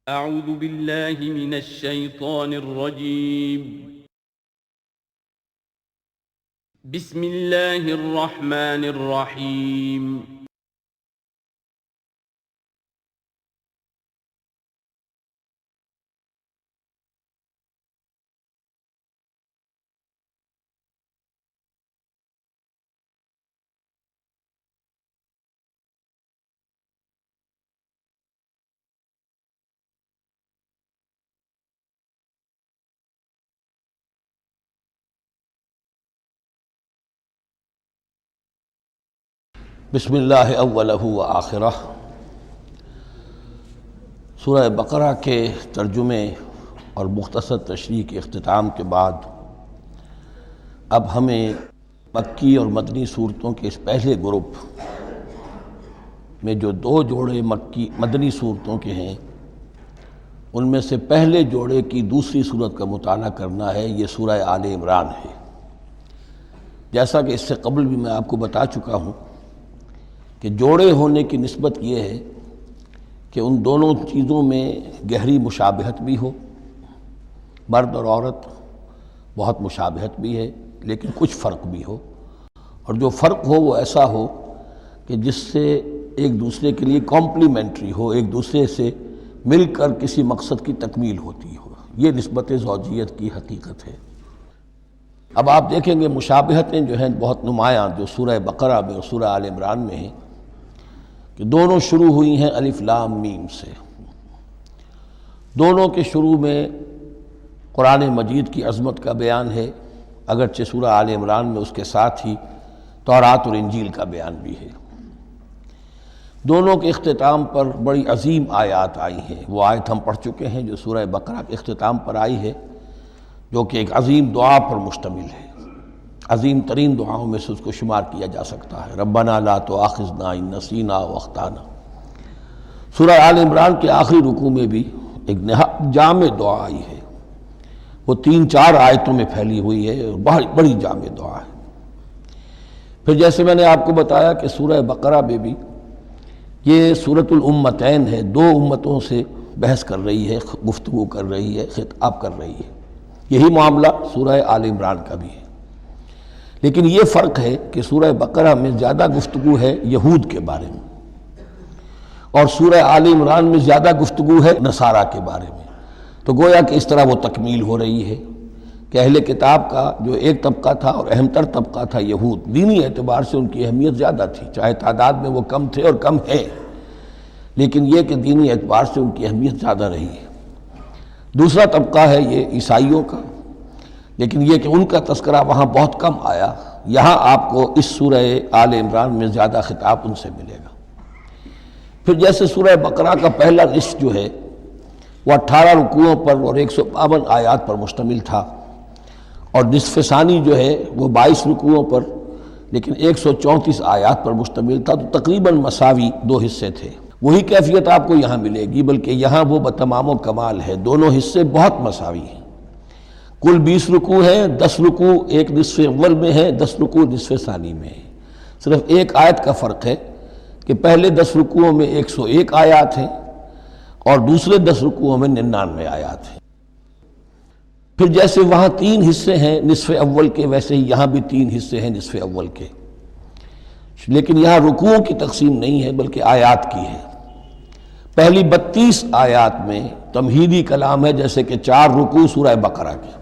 اعوذ باللہ من الشیطان الرجیم بسم اللہ الرحمن الرحیم بسم اللہ اولہ و آخرہ۔ سورہ بقرہ کے ترجمے اور مختصر تشریح کے اختتام کے بعد اب ہمیں مکی اور مدنی صورتوں کے اس پہلے گروپ میں جو دو جوڑے مدنی صورتوں کے ہیں ان میں سے پہلے جوڑے کی دوسری صورت کا مطالعہ کرنا ہے۔ یہ سورہ آل عمران ہے۔ جیسا کہ اس سے قبل بھی میں آپ کو بتا چکا ہوں کہ جوڑے ہونے کی نسبت یہ ہے کہ ان دونوں چیزوں میں گہری مشابہت بھی ہو، مرد اور عورت بہت مشابہت بھی ہے لیکن کچھ فرق بھی ہو، اور جو فرق ہو وہ ایسا ہو کہ جس سے ایک دوسرے کے لیے کمپلیمنٹری ہو، ایک دوسرے سے مل کر کسی مقصد کی تکمیل ہوتی ہو۔ یہ نسبت زوجیت کی حقیقت ہے۔ اب آپ دیکھیں گے مشابہتیں جو ہیں بہت نمایاں جو سورہ بقرہ میں اور سورہ آل عمران میں ہیں کہ دونوں شروع ہوئی ہیں الف لام میم سے۔ دونوں کے شروع میں قرآن مجید کی عظمت کا بیان ہے، اگرچہ سورہ آل عمران میں اس کے ساتھ ہی تورات اور انجیل کا بیان بھی ہے۔ دونوں کے اختتام پر بڑی عظیم آیات آئی ہیں۔ وہ آیت ہم پڑھ چکے ہیں جو سورہ بقرہ کے اختتام پر آئی ہے، جو کہ ایک عظیم دعا پر مشتمل ہے۔ عظیم ترین دعاؤں میں سے اس کو شمار کیا جا سکتا ہے، ربنا لا تؤاخذنا ان نسینا او اخطانا۔ سورہ آل عمران کے آخری رکوع میں بھی ایک جامع دعا آئی ہے، وہ 3-4 آیتوں میں پھیلی ہوئی ہے اور بڑی جامع دعا ہے۔ پھر جیسے میں نے آپ کو بتایا کہ سورہ بقرہ میں بھی یہ سورۃ الامتین ہے، دو امتوں سے بحث کر رہی ہے، گفتگو کر رہی ہے، خطاب کر رہی ہے۔ یہی معاملہ سورہ آل عمران کا بھی ہے، لیکن یہ فرق ہے کہ سورہ بقرہ میں زیادہ گفتگو ہے یہود کے بارے میں اور سورہ آل عمران میں زیادہ گفتگو ہے نصارہ کے بارے میں۔ تو گویا کہ اس طرح وہ تکمیل ہو رہی ہے کہ اہل کتاب کا جو ایک طبقہ تھا اور اہم تر طبقہ تھا یہود، دینی اعتبار سے ان کی اہمیت زیادہ تھی، چاہے تعداد میں وہ کم تھے اور کم ہے، لیکن یہ کہ دینی اعتبار سے ان کی اہمیت زیادہ رہی ہے۔ دوسرا طبقہ ہے یہ عیسائیوں کا، لیکن یہ کہ ان کا تذکرہ وہاں بہت کم آیا، یہاں آپ کو اس سورہ آل عمران میں زیادہ خطاب ان سے ملے گا۔ پھر جیسے سورہ بقرہ کا پہلا نصف جو ہے وہ 18 رکوعوں پر اور 152 آیات پر مشتمل تھا، اور نصف ثانی جو ہے وہ 22 رکوعوں پر لیکن 134 آیات پر مشتمل تھا، تو تقریباً مساوی دو حصے تھے۔ وہی کیفیت آپ کو یہاں ملے گی، بلکہ یہاں وہ بتمام و کمال ہے، دونوں حصے بہت مساوی ہیں۔ کل 20 رکوع ہیں، 10 رکوع ایک نصف اول میں ہے، 10 رکوع نصف ثانی میں ہے۔ صرف ایک آیت کا فرق ہے کہ پہلے 10 رکوعوں میں 101 آیات ہیں اور دوسرے 10 رکوعوں میں 99 آیات ہیں۔ پھر جیسے وہاں 3 حصے ہیں نصف اول کے، ویسے ہی یہاں بھی 3 حصے ہیں نصف اول کے، لیکن یہاں رکوعوں کی تقسیم نہیں ہے بلکہ آیات کی ہے۔ پہلی 32 آیات میں تمہیدی کلام ہے، جیسے کہ 4 رکوع سورہ بقرہ کے،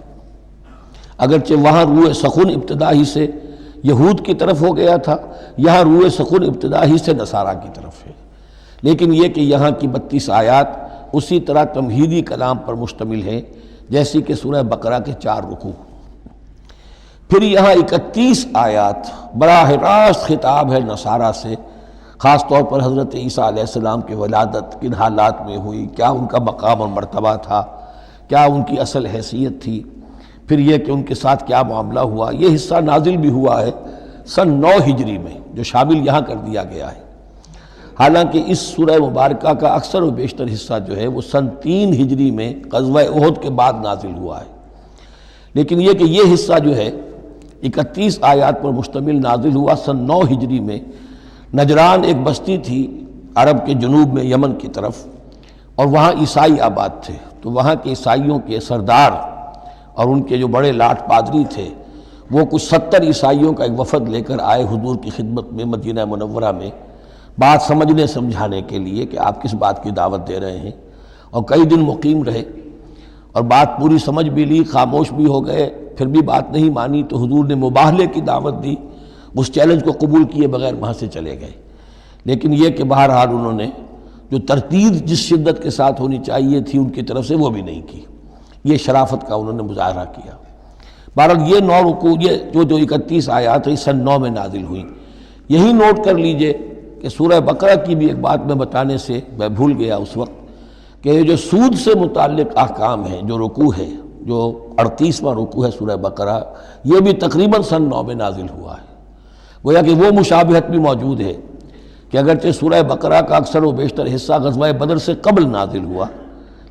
اگرچہ وہاں روح سخن ابتدا ہی سے یہود کی طرف ہو گیا تھا، یہاں روح سخن ابتدا ہی سے نصارہ کی طرف ہے، لیکن یہ کہ یہاں کی 32 آیات اسی طرح تمہیدی کلام پر مشتمل ہیں جیسی کہ سورہ بقرہ کے 4 رکوع۔ پھر یہاں 31 آیات براہ راست خطاب ہے نصارہ سے، خاص طور پر حضرت عیسیٰ علیہ السلام کی ولادت کن حالات میں ہوئی، کیا ان کا مقام اور مرتبہ تھا، کیا ان کی اصل حیثیت تھی، پھر یہ کہ ان کے ساتھ کیا معاملہ ہوا۔ یہ حصہ نازل بھی ہوا ہے سن 9 ہجری میں، جو شامل یہاں کر دیا گیا ہے، حالانکہ اس سورہ مبارکہ کا اکثر و بیشتر حصہ جو ہے وہ سن 3 ہجری میں غزوہ احد کے بعد نازل ہوا ہے، لیکن یہ کہ یہ حصہ جو ہے 31 آیات پر مشتمل نازل ہوا سن 9 ہجری میں۔ نجران ایک بستی تھی عرب کے جنوب میں یمن کی طرف، اور وہاں عیسائی آباد تھے، تو وہاں کے عیسائیوں کے سردار اور ان کے جو بڑے لاٹ پادری تھے وہ کچھ 70 عیسائیوں کا ایک وفد لے کر آئے حضور کی خدمت میں مدینہ منورہ میں، بات سمجھنے سمجھانے کے لیے کہ آپ کس بات کی دعوت دے رہے ہیں، اور کئی دن مقیم رہے اور بات پوری سمجھ بھی لی، خاموش بھی ہو گئے، پھر بھی بات نہیں مانی تو حضور نے مباہلے کی دعوت دی، اس چیلنج کو قبول کیے بغیر وہاں سے چلے گئے۔ لیکن یہ کہ بہرحال انہوں نے جو ترتیب جس شدت کے ساتھ ہونی چاہیے تھی ان کی طرف سے وہ بھی نہیں کی، یہ شرافت کا انہوں نے مظاہرہ کیا۔ بہرحال یہ 9 رکوع، یہ جو 31 آیات ہیں سن 9 میں نازل ہوئیں۔ یہی نوٹ کر لیجئے کہ سورہ بقرہ کی بھی ایک بات میں بتانے سے میں بھول گیا اس وقت، کہ یہ جو سود سے متعلق احکام ہیں، جو رکوع ہے، جو 38واں رکوع ہے سورہ بقرہ، یہ بھی تقریباً سن 9 میں نازل ہوا ہے۔ گویا کہ وہ مشابہت بھی موجود ہے کہ اگرچہ سورہ بقرہ کا اکثر و بیشتر حصہ غزوہ بدر سے قبل نازل ہوا،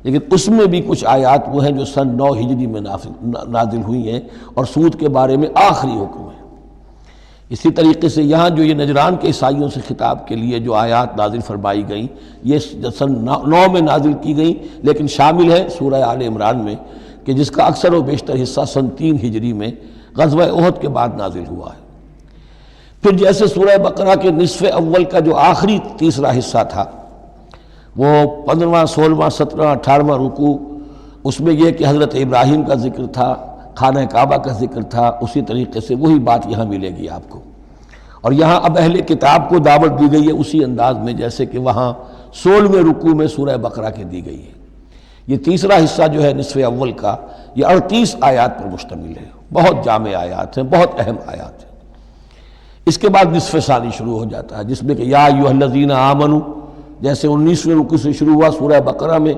لیکن اس میں بھی کچھ آیات وہ ہیں جو سن 9 ہجری میں نازل ہوئی ہیں اور سود کے بارے میں آخری حکم ہے۔ اسی طریقے سے یہاں جو یہ نجران کے عیسائیوں سے خطاب کے لیے جو آیات نازل فرمائی گئیں، یہ سن 9 میں نازل کی گئیں، لیکن شامل ہے سورہ آل عمران میں کہ جس کا اکثر و بیشتر حصہ سن 3 ہجری میں غزوہ احد کے بعد نازل ہوا ہے۔ پھر جیسے سورہ بقرہ کے نصف اول کا جو آخری تیسرا حصہ تھا، وہ 15واں 16واں 17واں 18واں رکوع، اس میں یہ کہ حضرت ابراہیم کا ذکر تھا، خانہ کعبہ کا ذکر تھا، اسی طریقے سے وہی بات یہاں ملے گی آپ کو۔ اور یہاں اب اہل کتاب کو دعوت دی گئی ہے اسی انداز میں جیسے کہ وہاں 16ویں رکوع میں سورہ بقرہ کے دی گئی ہے۔ یہ تیسرا حصہ جو ہے نصف اول کا، یہ 38 آیات پر مشتمل ہے، بہت جامع آیات ہیں، بہت اہم آیات ہیں۔ اس کے بعد نصف ثانی شروع ہو جاتا ہے جس میں کہ یا ایھا الذین آمنوا، جیسے 19ویں رکوع سے شروع ہوا سورہ بقرہ میں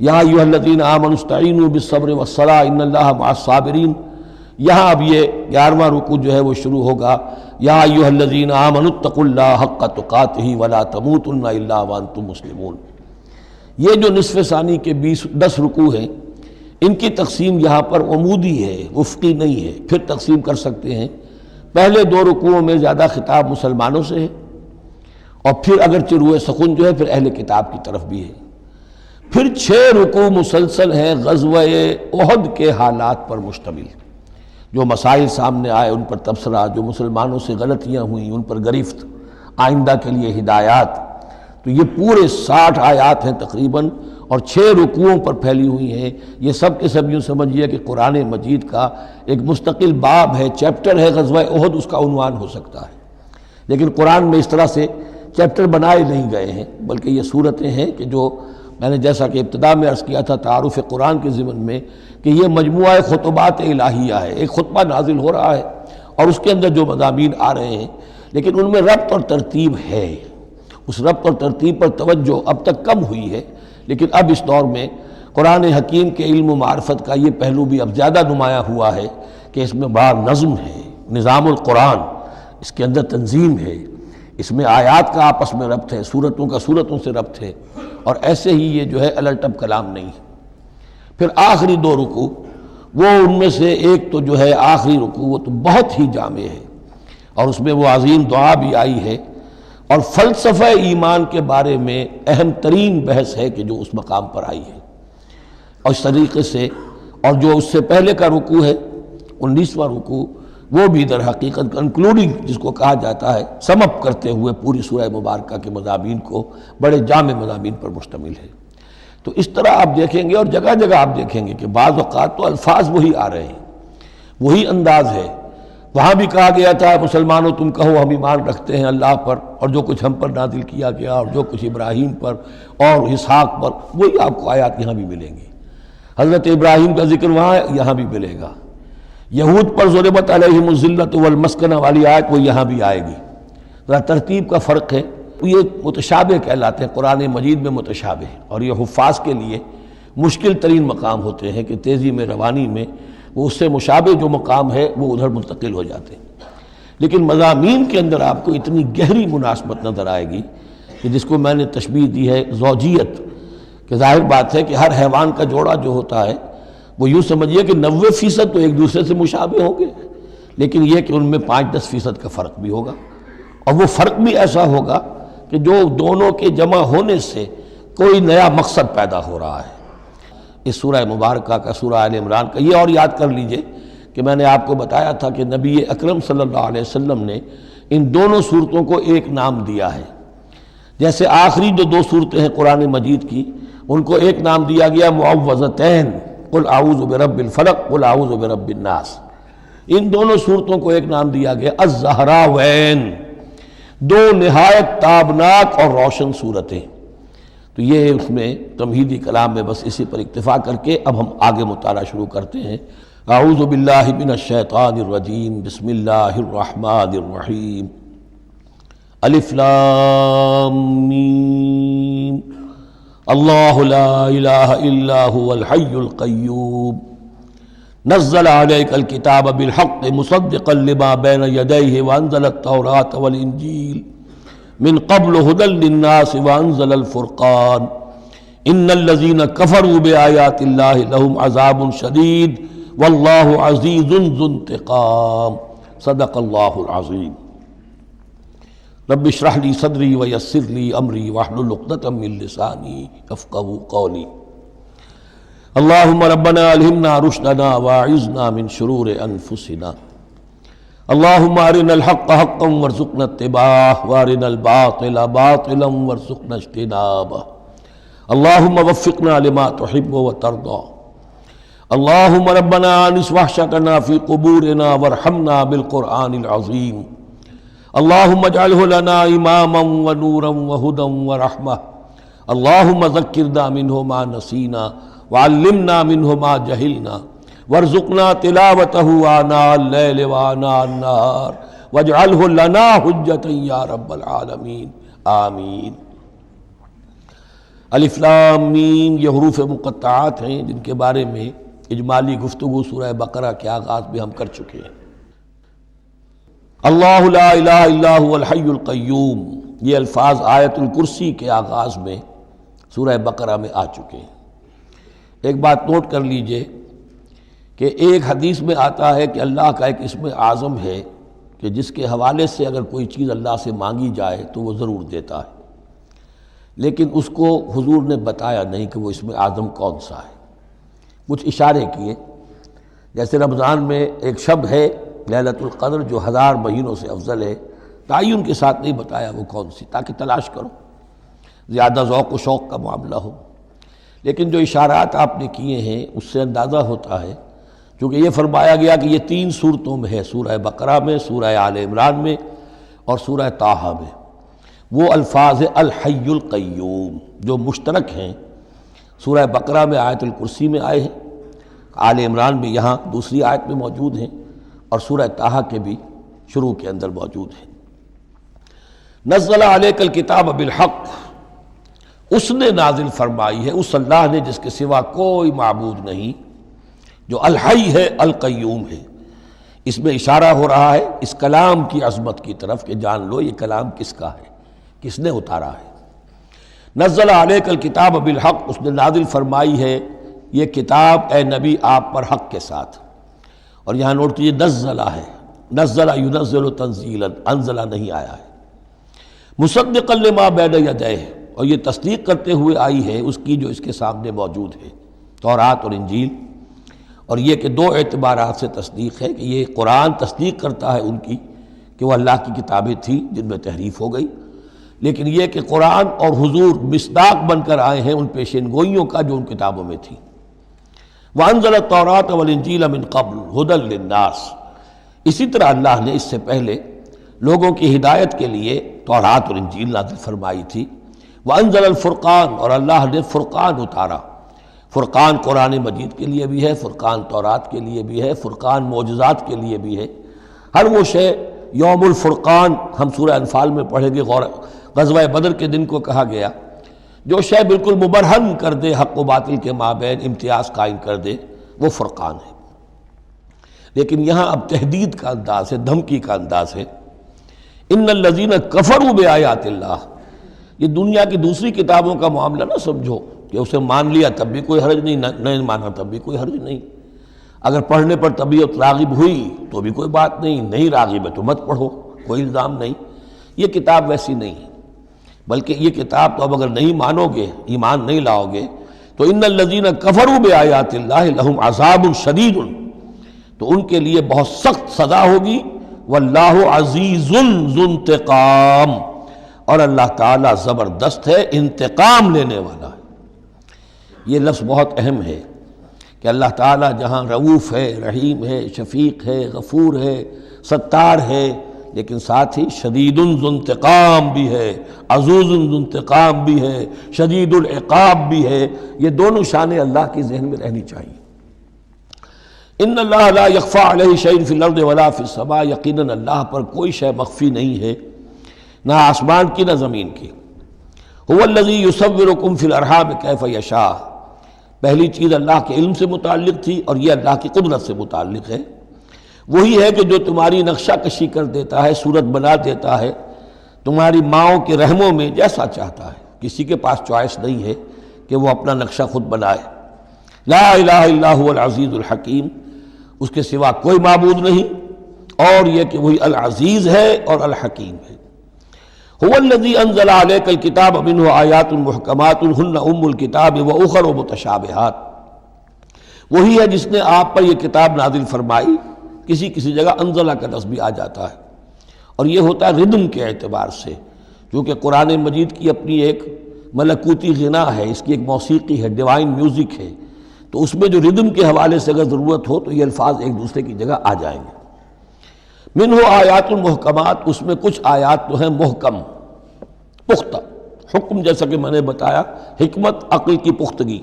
یا ایھا الذین آمنوا استعینوا بالصبر والصلاۃ ان اللہ مع الصابرین، یہاں اب یہ 11واں رکوع جو ہے وہ شروع ہوگا یا ایھا الذین آمنوا اتقوا اللہ حق تقاتہ ولا تموتن الا وانتم مسلمون۔ یہ جو نصف ثانی کے 10 رکوع ہیں، ان کی تقسیم یہاں پر عمودی ہے، افقی نہیں ہے۔ پھر تقسیم کر سکتے ہیں، پہلے 2 رکوعوں میں زیادہ خطاب مسلمانوں سے ہے، اور پھر اگرچہ روئے سخن جو ہے پھر اہل کتاب کی طرف بھی ہے۔ پھر 6 رکوع مسلسل ہیں غزوہ احد کے حالات پر مشتمل، جو مسائل سامنے آئے ان پر تبصرہ، جو مسلمانوں سے غلطیاں ہوئیں ان پر گرفت، آئندہ کے لیے ہدایات۔ تو یہ پورے 60 آیات ہیں تقریباً، اور 6 رکوعوں پر پھیلی ہوئی ہیں۔ یہ سب کے سب یوں سمجھیے کہ قرآن مجید کا ایک مستقل باب ہے، چیپٹر ہے، غزوہ احد اس کا عنوان ہو سکتا ہے، لیکن قرآن میں اس طرح سے چیپٹر بنائے نہیں گئے ہیں، بلکہ یہ صورتیں ہیں کہ جو میں نے جیسا کہ ابتدا میں عرض کیا تھا تعارف قرآن کے ضمن میں، کہ یہ مجموعہ خطبات الہیہ ہے، ایک خطبہ نازل ہو رہا ہے اور اس کے اندر جو مضامین آ رہے ہیں، لیکن ان میں ربط اور ترتیب ہے۔ اس ربط اور ترتیب پر توجہ اب تک کم ہوئی ہے، لیکن اب اس دور میں قرآن حکیم کے علم و معرفت کا یہ پہلو بھی اب زیادہ نمایاں ہوا ہے کہ اس میں بڑا نظم ہے، نظام القرآن، اس کے اندر تنظیم ہے، اس میں آیات کا آپس میں ربط ہے، سورتوں کا سورتوں سے ربط ہے، اور ایسے ہی یہ جو ہے الٹپ کلام نہیں ہے۔ پھر آخری 2 رکوع، وہ ان میں سے ایک تو جو ہے آخری رکوع وہ تو بہت ہی جامع ہے، اور اس میں وہ عظیم دعا بھی آئی ہے، اور فلسفہ ایمان کے بارے میں اہم ترین بحث ہے کہ جو اس مقام پر آئی ہے۔ اور اس طریقے سے، اور جو اس سے پہلے کا رکوع ہے 19واں رکوع، وہ بھی در حقیقت کنکلوڈنگ جس کو کہا جاتا ہے، سم اپ کرتے ہوئے پوری سورہ مبارکہ کے مضامین کو، بڑے جامع مضامین پر مشتمل ہے۔ تو اس طرح آپ دیکھیں گے، اور جگہ جگہ آپ دیکھیں گے کہ بعض اوقات تو الفاظ وہی آ رہے ہیں، وہی انداز ہے۔ وہاں بھی کہا گیا تھا مسلمانوں تم کہو ہم ایمان رکھتے ہیں اللہ پر اور جو کچھ ہم پر نازل کیا گیا اور جو کچھ ابراہیم پر اور اسحاق پر، وہی آپ کو آیات یہاں بھی ملیں گی۔ حضرت ابراہیم کا ذکر وہاں یہاں بھی ملے گا۔ یہود پر ضربت علیہم الذلۃ والمسکنہ والی آیت وہ یہاں بھی آئے گی۔ ذرا ترتیب کا فرق ہے، یہ متشابہ کہلاتے ہیں، قرآن مجید میں متشابہ، اور یہ حفاظ کے لیے مشکل ترین مقام ہوتے ہیں کہ تیزی میں روانی میں وہ اس سے مشابہ جو مقام ہے وہ ادھر منتقل ہو جاتے ہیں۔ لیکن مضامین کے اندر آپ کو اتنی گہری مناسبت نظر آئے گی کہ جس کو میں نے تشبیہ دی ہے زوجیت، کہ ظاہر بات ہے کہ ہر حیوان کا جوڑا جو ہوتا ہے وہ یوں سمجھیے کہ 90% تو ایک دوسرے سے مشابہ ہوں گے، لیکن یہ کہ ان میں 5-10% کا فرق بھی ہوگا، اور وہ فرق بھی ایسا ہوگا کہ جو دونوں کے جمع ہونے سے کوئی نیا مقصد پیدا ہو رہا ہے۔ اس سورہ مبارکہ کا، سورہ آل عمران کا، یہ اور یاد کر لیجئے کہ میں نے آپ کو بتایا تھا کہ نبی اکرم صلی اللہ علیہ وسلم نے ان دونوں صورتوں کو ایک نام دیا ہے۔ جیسے آخری جو دو صورتیں ہیں قرآن مجید کی، ان کو ایک نام دیا گیا معوذتین، قل اعوذ برب الفلق قل اعوذ برب الناس۔ ان دونوں صورتوں کو ایک نام دیا گیا الزہراوین، دو نہایت تابناک اور روشن صورتیں۔ تو یہ اس میں تمہیدی کلام میں بس اسی پر اکتفا کر کے اب ہم آگے مطالعہ شروع کرتے ہیں۔ اعوذ باللہ من الشیطان الرجیم، بسم اللہ الرحمن الرحیم، الف لام میم، اللہ لا الہ الا هو الحی القیوم، نزل علیک الکتاب بالحق مصدقا لما بین یدیہ وانزل التوراة والانجیل من قبل هدى للناس وانزل الفرقان ان الذين كفروا بآيات الله لهم عذاب شديد والله عزيز ذو انتقام صدق الله العظيم۔ رب اشرح لي صدري ويسر لي امري واحلل عقدة من لساني يفقهوا قولي۔ اللهم ربنا الهمنا رشدنا واعذنا من شرور انفسنا، اللهم ارنا الحق حقا وارزقنا اتباعه وارنا الباطل باطلا وارزقنا اجتنابه، اللهم وفقنا لما تحب وترضى، اللهم ربنا آنس وحشتنا في قبورنا وارحمنا بالقرآن العظيم، اللهم اجعله لنا إماما ونورا وهدى ورحمة، اللهم ذكرنا منه ما نسينا وعلمنا منه ما جهلنا وارزقنا تلاوته آناء الليل وآناء النهار واجعله لنا حجة يا رب العالمين آمین۔ الف لام میم یہ حروف مقطعات ہیں جن کے بارے میں اجمالی گفتگو سورہ بقرہ کے آغاز میں ہم کر چکے ہیں۔ اللہ لا الہ الا هو الحی القیوم، یہ الفاظ آیت الکرسی کے آغاز میں سورہ بقرہ میں آ چکے ہیں۔ ایک بات نوٹ کر لیجئے کہ ایک حدیث میں آتا ہے کہ اللہ کا ایک اسم اعظم ہے کہ جس کے حوالے سے اگر کوئی چیز اللہ سے مانگی جائے تو وہ ضرور دیتا ہے، لیکن اس کو حضور نے بتایا نہیں کہ وہ اسم اعظم کون سا ہے۔ کچھ اشارے کیے، جیسے رمضان میں ایک شب ہے لیلۃ القدر جو 1000 مہینوں سے افضل ہے، تعین کے ساتھ نہیں بتایا وہ کون سی، تاکہ تلاش کرو، زیادہ ذوق و شوق کا معاملہ ہو۔ لیکن جو اشارات آپ نے کیے ہیں اس سے اندازہ ہوتا ہے، چونکہ یہ فرمایا گیا کہ یہ 3 صورتوں میں ہے، سورہ بقرہ میں، سورہ آل عمران میں اور سورہ طٰہٰ میں، وہ الفاظ الحی القیوم جو مشترک ہیں، سورہ بقرہ میں آیت الکرسی میں آئے ہیں، آل عمران میں یہاں دوسری آیت میں موجود ہیں، اور سورہ طٰہٰ کے بھی شروع کے اندر موجود ہیں۔ نزل علیک الکتاب بالحق، اس نے نازل فرمائی ہے، اس اللہ نے جس کے سوا کوئی معبود نہیں، جو الحی ہے القیوم ہے۔ اس میں اشارہ ہو رہا ہے اس کلام کی عظمت کی طرف کہ جان لو یہ کلام کس کا ہے، کس نے اتارا ہے۔ نزل علیک الکتاب بالحق، اس نے نازل فرمائی ہے یہ کتاب اے نبی آپ پر حق کے ساتھ، اور یہاں نوٹ کیجیے نزلہ ہے، نزلہ ینزل تنزیلا، انزلہ نہیں آیا ہے، مصدقا لما بین یدیہ، اور یہ تصدیق کرتے ہوئے آئی ہے اس کی جو اس کے سامنے موجود ہے، تورات اور انجیل۔ اور یہ کہ 2 اعتبارات سے تصدیق ہے کہ یہ قرآن تصدیق کرتا ہے ان کی کہ وہ اللہ کی کتابیں تھیں جن میں تحریف ہو گئی، لیکن یہ کہ قرآن اور حضور مصداق بن کر آئے ہیں ان پیشین گوئیوں کا جو ان کتابوں میں تھی۔ وَأَنزَلَ التَّوْرَاةَ وَالْإِنجِيلَ مِن قَبْلُ هُدًى لِلنَّاسِ، اسی طرح اللہ نے اس سے پہلے لوگوں کی ہدایت کے لیے تورات اور انجیل نازل فرمائی تھی۔ وَأَنزَلَ الْفُرْقَانَ، اور اللہ نے فرقان اتارا۔ فرقان قرآن مجید کے لیے بھی ہے، فرقان تورات کے لیے بھی ہے، فرقان معجزات کے لیے بھی ہے۔ ہر وہ شے یوم الفرقان ہم سورہ انفال میں پڑھیں گے، غزوہ بدر کے دن کو کہا گیا، جو شے بالکل مبرہن کر دے حق و باطل کے مابین امتیاز قائم کر دے وہ فرقان ہے۔ لیکن یہاں اب تہدید کا انداز ہے، دھمکی کا انداز ہے۔ ان الذین کفروا بآیات اللہ، یہ دنیا کی دوسری کتابوں کا معاملہ نہ سمجھو کہ اسے مان لیا تب بھی کوئی حرج نہیں، نہیں مانا تب بھی کوئی حرج نہیں، اگر پڑھنے پر طبیعت راغب ہوئی تو بھی کوئی بات نہیں، نہیں راغب ہے تو مت پڑھو، کوئی الزام نہیں۔ یہ کتاب ویسی نہیں ہے۔ بلکہ یہ کتاب تو اب اگر نہیں مانو گے، ایمان نہیں لاؤ گے، تو ان الذین کفروا بآیات اللہ لہم عذاب شدید، تو ان کے لیے بہت سخت سزا ہوگی، واللہ عزیز ذو انتقام، اور اللہ تعالیٰ زبردست ہے، انتقام لینے والا ہے۔ یہ لفظ بہت اہم ہے کہ اللہ تعالیٰ جہاں رؤوف ہے، رحیم ہے، شفیق ہے، غفور ہے، ستار ہے، لیکن ساتھ ہی شدید ذو انتقام بھی ہے، عزوز ذو انتقام بھی ہے، شدید العقاب بھی ہے۔ یہ دونوں شانیں اللہ کی ذہن میں رہنی چاہیے۔ ان اللہ لا یخفی علیہ شیء فی الارض ولا فی السماء، یقیناً اللہ پر کوئی شے مخفی نہیں ہے، نہ آسمان کی نہ زمین کی۔ هو الذی یصورکم فی الارحام کیف یشاء، پہلی چیز اللہ کے علم سے متعلق تھی، اور یہ اللہ کی قدرت سے متعلق ہے۔ وہی ہے کہ جو تمہاری نقشہ کشی کر دیتا ہے، صورت بنا دیتا ہے تمہاری ماؤں کے رحموں میں جیسا چاہتا ہے۔ کسی کے پاس چوائس نہیں ہے کہ وہ اپنا نقشہ خود بنائے۔ لا الہ الا هو العزیز الحکیم، اس کے سوا کوئی معبود نہیں، اور یہ کہ وہی العزیز ہے اور الحکیم ہے۔ هو الذی انزل علیک الکتاب منہ آیات محکمات ہن ام الکتاب واخر متشابہات، وہی ہے جس نے آپ پر یہ کتاب نازل فرمائی۔ کسی کسی جگہ انزلہ کا لفظ بھی آ جاتا ہے، اور یہ ہوتا ہے ردم کے اعتبار سے، کیونکہ قرآن مجید کی اپنی ایک ملکوتی غنا ہے، اس کی ایک موسیقی ہے، ڈیوائن میوزک ہے، تو اس میں جو ردم کے حوالے سے اگر ضرورت ہو تو یہ الفاظ ایک دوسرے کی جگہ آ جائیں گے۔ منہ آیات المحکمات، اس میں کچھ آیات تو ہیں محکم، پختہ، حکم جیسا کہ میں نے بتایا، حکمت عقل کی پختگی،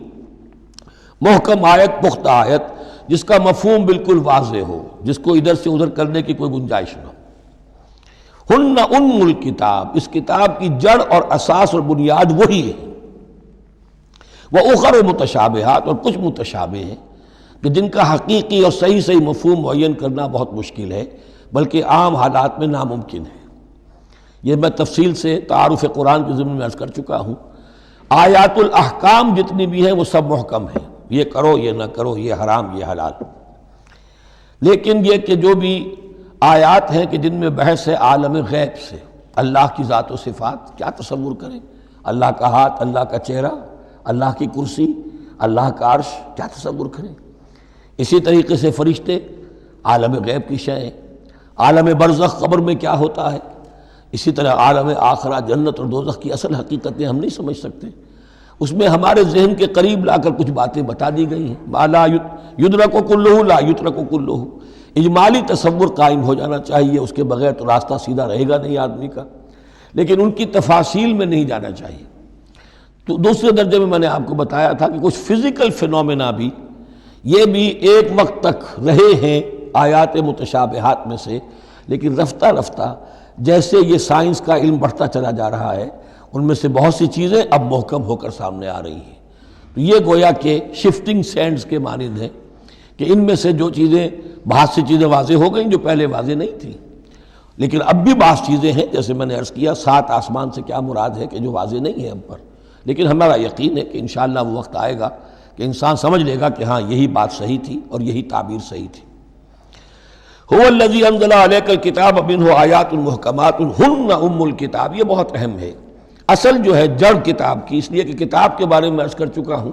محکم آیت، پختہ آیت، جس کا مفہوم بالکل واضح ہو، جس کو ادھر سے ادھر کرنے کی کوئی گنجائش نہ ہو۔ ہن ام الکتاب، اس کتاب کی جڑ اور اساس اور بنیاد وہی ہے۔ وَأُخَرُ متشابہات، اور کچھ متشابہ ہیں کہ جن کا حقیقی اور صحیح مفہوم معین کرنا بہت مشکل ہے، بلکہ عام حالات میں ناممکن ہے۔ یہ میں تفصیل سے تعارف قرآن کے ضمن میں عرض کر چکا ہوں۔ آیات الاحکام جتنی بھی ہیں وہ سب محکم ہیں، یہ کرو یہ نہ کرو، یہ حرام یہ حلال۔ لیکن یہ کہ جو بھی آیات ہیں کہ جن میں بحث ہے عالم غیب سے، اللہ کی ذات و صفات، کیا تصور کریں؟ اللہ کا ہاتھ، اللہ کا چہرہ، اللہ کی کرسی، اللہ کا عرش، کیا تصور کریں؟ اسی طریقے سے فرشتے، عالم غیب کی شیئیں، عالم برزخ قبر میں کیا ہوتا ہے، اسی طرح عالم آخرہ جنت اور دوزخ کی اصل حقیقتیں ہم نہیں سمجھ سکتے، اس میں ہمارے ذہن کے قریب لا کر کچھ باتیں بتا دی گئی ہیں۔ ما لا یدرک کلہ لا یترک کلہ، اجمالی تصور قائم ہو جانا چاہیے، اس کے بغیر تو راستہ سیدھا رہے گا نہیں آدمی کا، لیکن ان کی تفاصیل میں نہیں جانا چاہیے۔ تو دوسرے درجے میں نے آپ کو بتایا تھا کہ کچھ فزیکل فینومینا بھی، یہ بھی ایک وقت تک رہے ہیں آیات متشابہات میں سے، لیکن رفتہ رفتہ جیسے یہ سائنس کا علم بڑھتا چلا جا رہا ہے، ان میں سے بہت سی چیزیں اب محکم ہو کر سامنے آ رہی ہیں۔ تو یہ گویا کہ شفٹنگ سینڈز کے مانند ہے کہ ان میں سے جو چیزیں، بہت سی چیزیں واضح ہو گئیں جو پہلے واضح نہیں تھیں، لیکن اب بھی بعض چیزیں ہیں، جیسے میں نے عرض کیا 7 آسمان سے کیا مراد ہے کہ جو واضح نہیں ہے ہم پر، لیکن ہمارا یقین ہے کہ انشاءاللہ وہ وقت آئے گا کہ انسان سمجھ لے گا کہ ہاں یہی بات صحیح تھی اور یہی تعبیر صحیح تھی۔ هو الذی انزل علیک الکتاب منہ آیات محکمات ہن ام الکتاب، یہ بہت اہم ہے، اصل جو ہے جڑ کتاب کی، اس لیے کہ کتاب کے بارے میں عرض کر چکا ہوں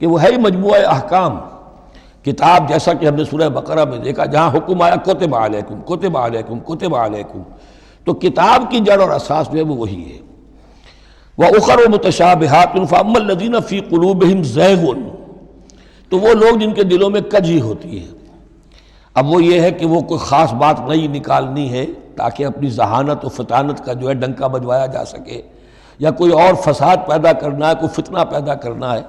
کہ وہ ہے مجموعہ احکام۔ کتاب جیسا کہ ہم نے سورہ بقرہ میں دیکھا، جہاں حکم آیا کتب علیکم کتب علیکم کتب علیکم، تو کتاب کی جڑ اور اساس جو ہے وہ وہی ہے۔ وَأُخَرُ مُتَشَابِهَاتٌ فَأَمَّا الَّذِينَ فِي قُلُوبِهِمْ زَيْغٌ، تو وہ لوگ جن کے دلوں میں کجی ہوتی ہے، اب وہ یہ ہے کہ وہ کوئی خاص بات نئی نکالنی ہے تاکہ اپنی ذہانت و فطانت کا جو ہے ڈنکا بجوایا جا سکے، یا کوئی اور فساد پیدا کرنا ہے، کوئی فتنہ پیدا کرنا ہے،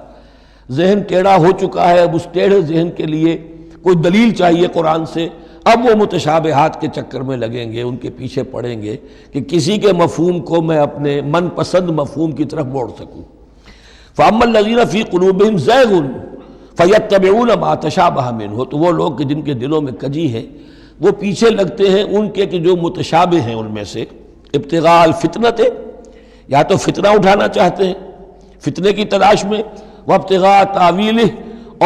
ذہن ٹیڑھا ہو چکا ہے، اب اس ٹیڑھے ذہن کے لیے کوئی دلیل چاہیے قرآن سے، اب وہ متشابہات کے چکر میں لگیں گے، ان کے پیچھے پڑیں گے کہ کسی کے مفہوم کو میں اپنے من پسند مفہوم کی طرف موڑ سکوں۔ فَأَمَّا الَّذِينَ فِي قُلُوبِهِمْ زَيْغٌ فَيَتَّبِعُونَ مَا تَشَابَهَ مِنْهُ، تو وہ لوگ کہ جن کے دلوں میں کجی ہے وہ پیچھے لگتے ہیں ان کے کہ جو متشابہ ہیں ان میں سے، ابتغاء الفتنۃ، یا تو فتنہ اٹھانا چاہتے ہیں فتنے کی تلاش میں، وابتغاء تاویلہ،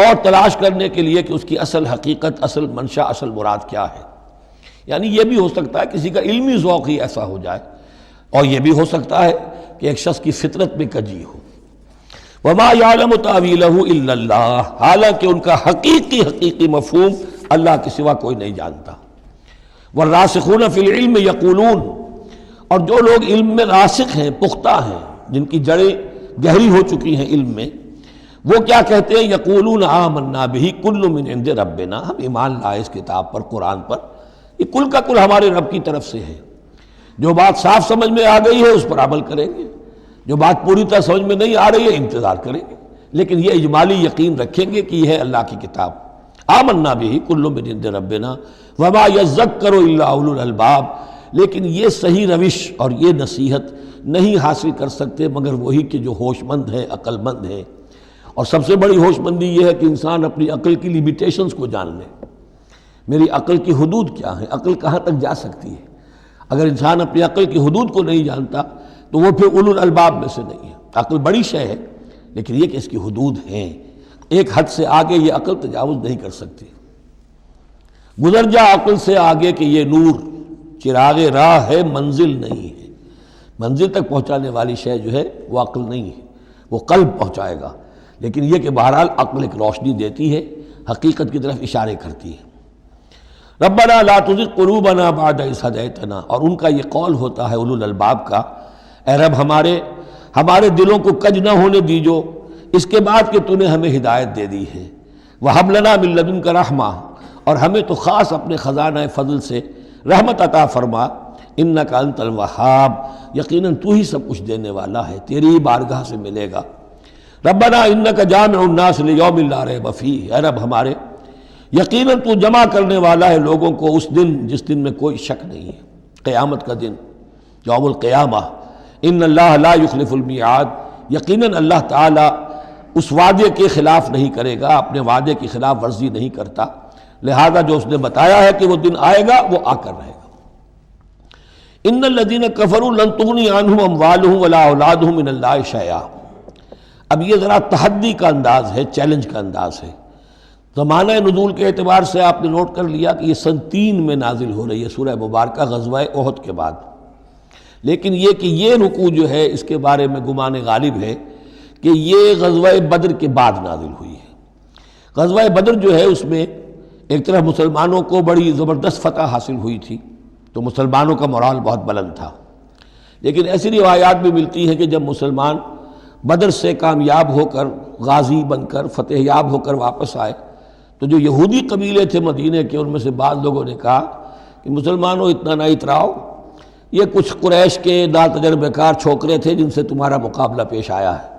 اور تلاش کرنے کے لیے کہ اس کی اصل حقیقت، اصل منشا، اصل مراد کیا ہے۔ یعنی یہ بھی ہو سکتا ہے کسی کا علمی ذوق ہی ایسا ہو جائے اور یہ بھی ہو سکتا ہے کہ ایک شخص کی فطرت میں کجی ہو۔ وما یعلم تاویلہ الا اللہ، حالانکہ ان کا حقیقی مفہوم اللہ کے سوا کوئی نہیں جانتا۔ والراسخون فی العلم یقولون، اور جو لوگ علم میں راسخ ہیں، پختہ ہیں، جن کی جڑیں گہری ہو چکی ہیں علم میں، وہ کیا کہتے ہیں؟ یقولون آمنا بہ کل من عند ربنا، ہم ایمان لائے اس کتاب پر، قرآن پر، یہ کل کا کل ہمارے رب کی طرف سے ہے۔ جو بات صاف سمجھ میں آ گئی ہے اس پر عمل کریں گے، جو بات پوری طرح سمجھ میں نہیں آ رہی ہے انتظار کریں گے، لیکن یہ اجمالی یقین رکھیں گے کہ یہ ہے اللہ کی کتاب۔ آمنا بہ کل من عند ربنا وما یذکر الا اولو الالباب، لیکن یہ صحیح روش اور یہ نصیحت نہیں حاصل کر سکتے مگر وہی کہ جو ہوش مند ہیں، عقل مند ہیں۔ اور سب سے بڑی ہوش مندی یہ ہے کہ انسان اپنی عقل کی لیمیٹیشنز کو جان لے، میری عقل کی حدود کیا ہیں، عقل کہاں تک جا سکتی ہے۔ اگر انسان اپنی عقل کی حدود کو نہیں جانتا تو وہ پھر اولو الالباب میں سے نہیں ہے۔ عقل بڑی شے ہے لیکن یہ کہ اس کی حدود ہیں، ایک حد سے آگے یہ عقل تجاوز نہیں کر سکتی۔ گزر جا عقل سے آگے کہ یہ نور چراغ راہ ہے، منزل نہیں ہے۔ منزل تک پہنچانے والی شے جو ہے وہ عقل نہیں ہے، وہ قلب پہنچائے گا، لیکن یہ کہ بہرحال عقل ایک روشنی دیتی ہے، حقیقت کی طرف اشارے کرتی ہے۔ ربنا لا تزغ قلوبنا بعد اذ ہدیتنا، اور ان کا یہ قول ہوتا ہے اولو الالباب کا، اے رب ہمارے دلوں کو کج نہ ہونے دیجو اس کے بعد کہ تو نے ہمیں ہدایت دے دی ہے۔ وہب لنا من لدنک رحمہ، اور ہمیں تو خاص اپنے خزانہ فضل سے رحمت عطا فرما، انک انت الوہاب، یقیناً تو ہی سب کچھ دینے والا ہے، تیری ہی بارگاہ سے ملے گا۔ ربنا انک جامع الناس لیوم لا ریب فیہ، اے رب ہمارے یقیناً تو جمع کرنے والا ہے لوگوں کو اس دن جس دن میں کوئی شک نہیں ہے، قیامت کا دن، یوم القیامہ۔ ان اللہ لا یخلف المیعاد، یقیناً اللہ تعالیٰ اس وعدے کے خلاف نہیں کرے گا، اپنے وعدے کی خلاف ورزی نہیں کرتا، لہذا جو اس نے بتایا ہے کہ وہ دن آئے گا وہ آ کر رہے گا۔ ان الذین کفروا لن تغنی عنہم اموالہم ولا اولادہم من اللہ شیئا، اب یہ ذرا تحدی کا انداز ہے، چیلنج کا انداز ہے۔ زمانہ نزول کے اعتبار سے آپ نے نوٹ کر لیا کہ یہ سن 3 میں نازل ہو رہی ہے سورہ مبارکہ غزوہ احد کے بعد، لیکن یہ کہ یہ رکوع جو ہے اس کے بارے میں گمان غالب ہے کہ یہ غزوہ بدر کے بعد نازل ہوئی ہے۔ غزوہ بدر جو ہے اس میں ایک طرف مسلمانوں کو بڑی زبردست فتح حاصل ہوئی تھی تو مسلمانوں کا مورال بہت بلند تھا، لیکن ایسی روایات بھی ملتی ہیں کہ جب مسلمان بدر سے کامیاب ہو کر، غازی بن کر، فتح یاب ہو کر واپس آئے تو جو یہودی قبیلے تھے مدینے کے، ان میں سے بعض لوگوں نے کہا کہ مسلمانوں اتنا نہ اتراؤ، یہ کچھ قریش کے ناتجربہ کار چھوکرے تھے جن سے تمہارا مقابلہ پیش آیا ہے،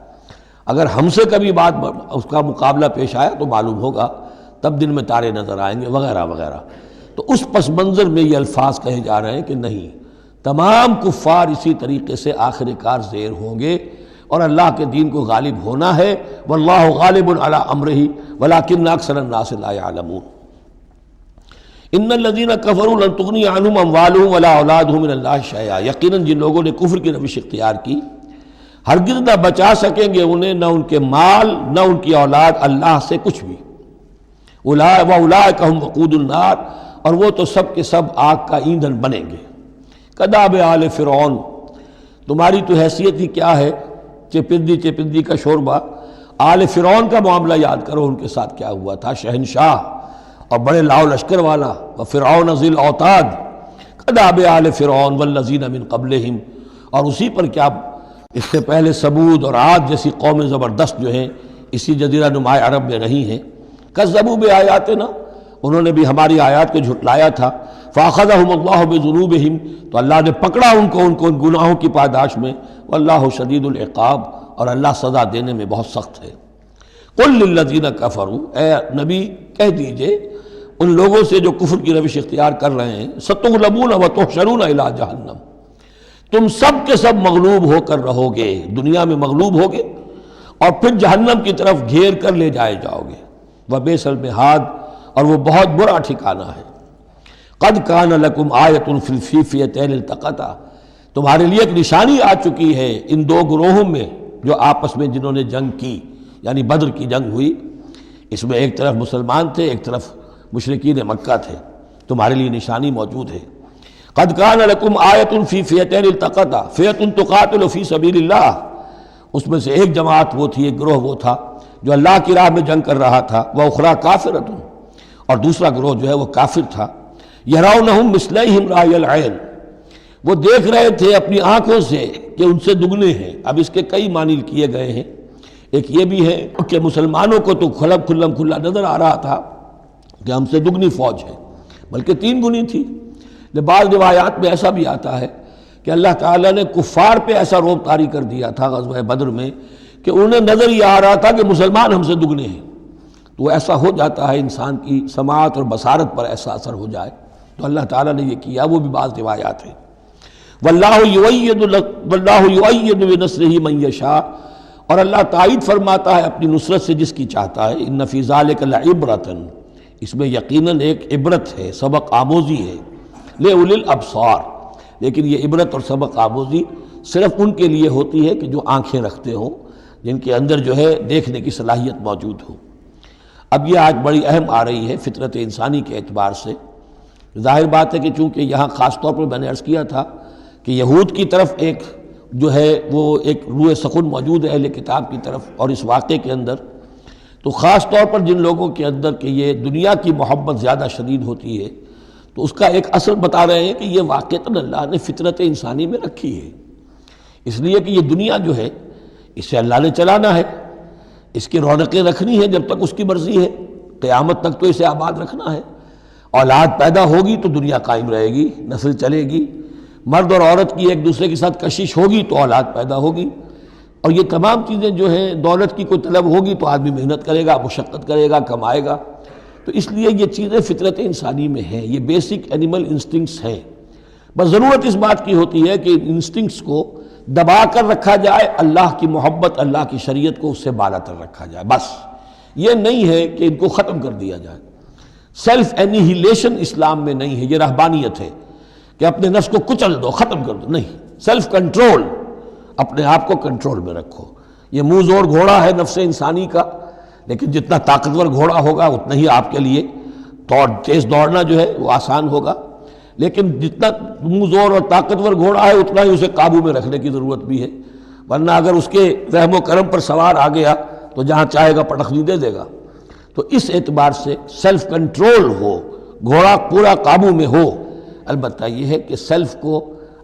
اگر ہم سے کبھی بات اس کا مقابلہ پیش آیا تو معلوم ہوگا، تب دن میں تارے نظر آئیں گے وغیرہ وغیرہ۔ تو اس پس منظر میں یہ الفاظ کہے جا رہے ہیں کہ نہیں، تمام کفار اسی طریقے سے آخر کار زیر ہوں گے اور اللہ کے دین کو غالب ہونا ہے، واللہ غالب علی امرہ ولکن اکثر الناس لا یعلمون۔ ان الذین کفروا لن تغنی عنہم اموالہم ولا اولادہم من اللہ شیئا، یقیناً جن لوگوں نے کفر کی روش اختیار کی ہرگز نہ بچا سکیں گے انہیں، نہ ان کے مال نہ ان کی اولاد اللہ سے کچھ بھی۔ وَأُولَٰئِكَ هُمْ وَقُودُ النَّارِ، اور وہ تو سب کے سب آگ کا ایندھن بنیں گے۔ کداب آل فرعون، تمہاری تو حیثیت ہی کیا ہے، چپندی کا شوربہ۔ آل فرعون کا معاملہ یاد کرو، ان کے ساتھ کیا ہوا تھا، شہنشاہ اور بڑے لاؤ لشکر والا، وفرعون ذی الاوتاد، کداب آل فرعون والذین من قبلہم، اور اسی پر کیا اس سے پہلے ثمود اور عاد جیسی قومیں زبردست جو ہیں اسی جزیرہ نما عرب میں رہی ہیں۔ کذبوا بآیاتنا، انہوں نے بھی ہماری آیات کو جھٹلایا تھا۔ فاخذہم اللہ بذنوبہم، تو اللہ نے پکڑا ان کو ان گناہوں کی پاداش میں۔ واللہ شدید العقاب، اور اللہ سزا دینے میں بہت سخت ہے۔ قل للذین کفروا، اے نبی کہہ دیجئے ان لوگوں سے جو کفر کی روش اختیار کر رہے ہیں، ستغلبون وتحشرون الی جہنم، تم سب کے سب مغلوب ہو کر رہو گے، دنیا میں مغلوب ہوگے اور پھر جہنم کی طرف گھیر کر لے جائے جاؤ گے۔ وبئس المہاد، اور وہ بہت برا ٹھکانہ ہے۔ قد کان لکم آیۃ فی الفئتین التقطا، تمہارے لیے ایک نشانی آ چکی ہے ان دو گروہوں میں جو آپس میں جنہوں نے جنگ کی، یعنی بدر کی جنگ ہوئی، اس میں ایک طرف مسلمان تھے، ایک طرف مشرکین مکہ تھے، تمہارے لیے نشانی موجود ہے۔ قد کان لکم آیۃ فی فئتین التقطا فئۃ تقاتل فی سبیل اللہ، اس میں سے ایک جماعت وہ تھی، ایک گروہ وہ تھا جو اللہ کی راہ میں جنگ کر رہا تھا، وأخری کافرۃ، اور دوسرا گروہ جو ہے وہ کافر تھا، یرونہم مثلیہم رأی العین، وہ دیکھ رہے تھے اپنی آنکھوں سے کہ ان سے دگنے ہیں۔ اب اس کے کئی معنی کیے گئے ہیں، ایک یہ بھی ہے کہ مسلمانوں کو تو کھلا نظر آ رہا تھا کہ ہم سے دگنی فوج ہے، بلکہ 3 گنی تھی۔ بعض روایات میں ایسا بھی آتا ہے کہ اللہ تعالیٰ نے کفار پہ ایسا رعب طاری کر دیا تھا غزوہ بدر میں کہ انہیں نظر یہ آ رہا تھا کہ مسلمان ہم سے دگنے ہیں۔ تو ایسا ہو جاتا ہے، انسان کی سماعت اور بصارت پر ایسا اثر ہو جائے، تو اللہ تعالیٰ نے یہ کیا، وہ بھی بعض روایات ہیں۔ واللہ یؤید بنصرہ من یشاء، اور اللہ تائید فرماتا ہے اپنی نصرت سے جس کی چاہتا ہے۔ ان فی ذلک لعبرۃ، اس میں یقیناً ایک عبرت ہے، سبق آموزی ہے، لأولی الابصار، لیکن یہ عبرت اور سبق آموزی صرف ان کے لیے ہوتی ہے کہ جو آنکھیں رکھتے ہوں، جن کے اندر جو ہے دیکھنے کی صلاحیت موجود ہو۔ اب یہ آج بڑی اہم آ رہی ہے فطرت انسانی کے اعتبار سے۔ ظاہر بات ہے کہ چونکہ یہاں خاص طور پر میں نے عرض کیا تھا کہ یہود کی طرف ایک جو ہے وہ ایک روح سخن موجود ہے اہل کتاب کی طرف، اور اس واقعے کے اندر تو خاص طور پر جن لوگوں کے اندر کہ یہ دنیا کی محبت زیادہ شدید ہوتی ہے، تو اس کا ایک اثر بتا رہے ہیں کہ یہ واقعتاً اللہ نے فطرت انسانی میں رکھی ہے، اس لیے کہ یہ دنیا جو ہے اسے اللہ نے چلانا ہے، اس کی رونقیں رکھنی ہے جب تک اس کی مرضی ہے، قیامت تک تو اسے آباد رکھنا ہے۔ اولاد پیدا ہوگی تو دنیا قائم رہے گی، نسل چلے گی، مرد اور عورت کی ایک دوسرے کے ساتھ کشش ہوگی تو اولاد پیدا ہوگی، اور یہ تمام چیزیں جو ہیں، دولت کی کوئی طلب ہوگی تو آدمی محنت کرے گا، مشقت کرے گا، کمائے گا، تو اس لیے یہ چیزیں فطرت انسانی میں ہیں، یہ بیسک اینیمل انسٹنکٹس ہیں۔ بس ضرورت اس بات کی ہوتی ہے کہ ان انسٹنکٹس کو دبا کر رکھا جائے، اللہ کی محبت، اللہ کی شریعت کو اس سے بالا تر رکھا جائے، بس یہ نہیں ہے کہ ان کو ختم کر دیا جائے۔ سیلف اینیہیلیشن اسلام میں نہیں ہے، یہ رہبانیت ہے کہ اپنے نفس کو کچل دو، ختم کر دو، نہیں، سیلف کنٹرول، اپنے آپ کو کنٹرول میں رکھو۔ یہ منہ زور گھوڑا ہے نفس انسانی کا، لیکن جتنا طاقتور گھوڑا ہوگا اتنا ہی آپ کے لیے تیز دوڑنا جو ہے وہ آسان ہوگا، لیکن جتنا منہ زور اور طاقتور گھوڑا ہے اتنا ہی اسے قابو میں رکھنے کی ضرورت بھی ہے، ورنہ اگر اس کے رحم و کرم پر سوار آ گیا تو جہاں چاہے گا پٹخنی دے دے گا۔ تو اس اعتبار سے سیلف کنٹرول ہو، گھوڑا پورا قابو میں ہو۔ البتہ یہ ہے کہ سیلف کو،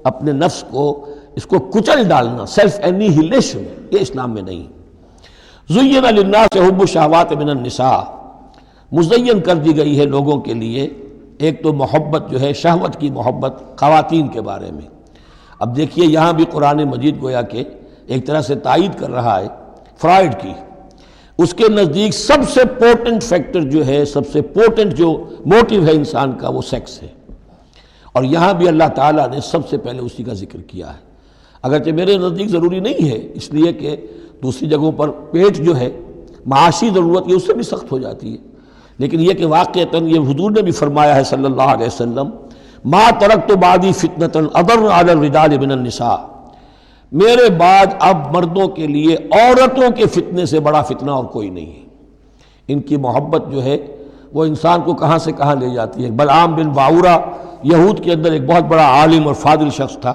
اپنے نفس کو، اس کو کچل ڈالنا، سیلف اینیہیلیشن، یہ اسلام میں نہیں۔ زین للناس حب الشہوات من النساء، مزین کر دی گئی ہے لوگوں کے لیے ایک تو محبت جو ہے، شہوت کی محبت خواتین کے بارے میں۔ اب دیکھیے یہاں بھی قرآن مجید گویا کہ ایک طرح سے تائید کر رہا ہے فرائڈ کی، اس کے نزدیک سب سے پورٹنٹ فیکٹر جو ہے، سب سے پورٹنٹ جو موٹیو ہے انسان کا، وہ سیکس ہے، اور یہاں بھی اللہ تعالیٰ نے سب سے پہلے اسی کا ذکر کیا ہے، اگرچہ میرے نزدیک ضروری نہیں ہے، اس لیے کہ دوسری جگہوں پر پیٹ جو ہے معاشی ضرورت یہ اس سے بھی سخت ہو جاتی ہے، لیکن یہ کہ واقعتاً یہ حضور نے بھی فرمایا ہے صلی اللہ علیہ وسلم، ما ترکت بعدی فتنة اضر علی الرجال من النساء، میرے بعد اب مردوں کے لیے عورتوں کے فتنے سے بڑا فتنہ اور کوئی نہیں ہے۔ ان کی محبت جو ہے وہ انسان کو کہاں سے کہاں لے جاتی ہے۔ بلعام بن باورہ یہود کے اندر ایک بہت بڑا عالم اور فاضل شخص تھا،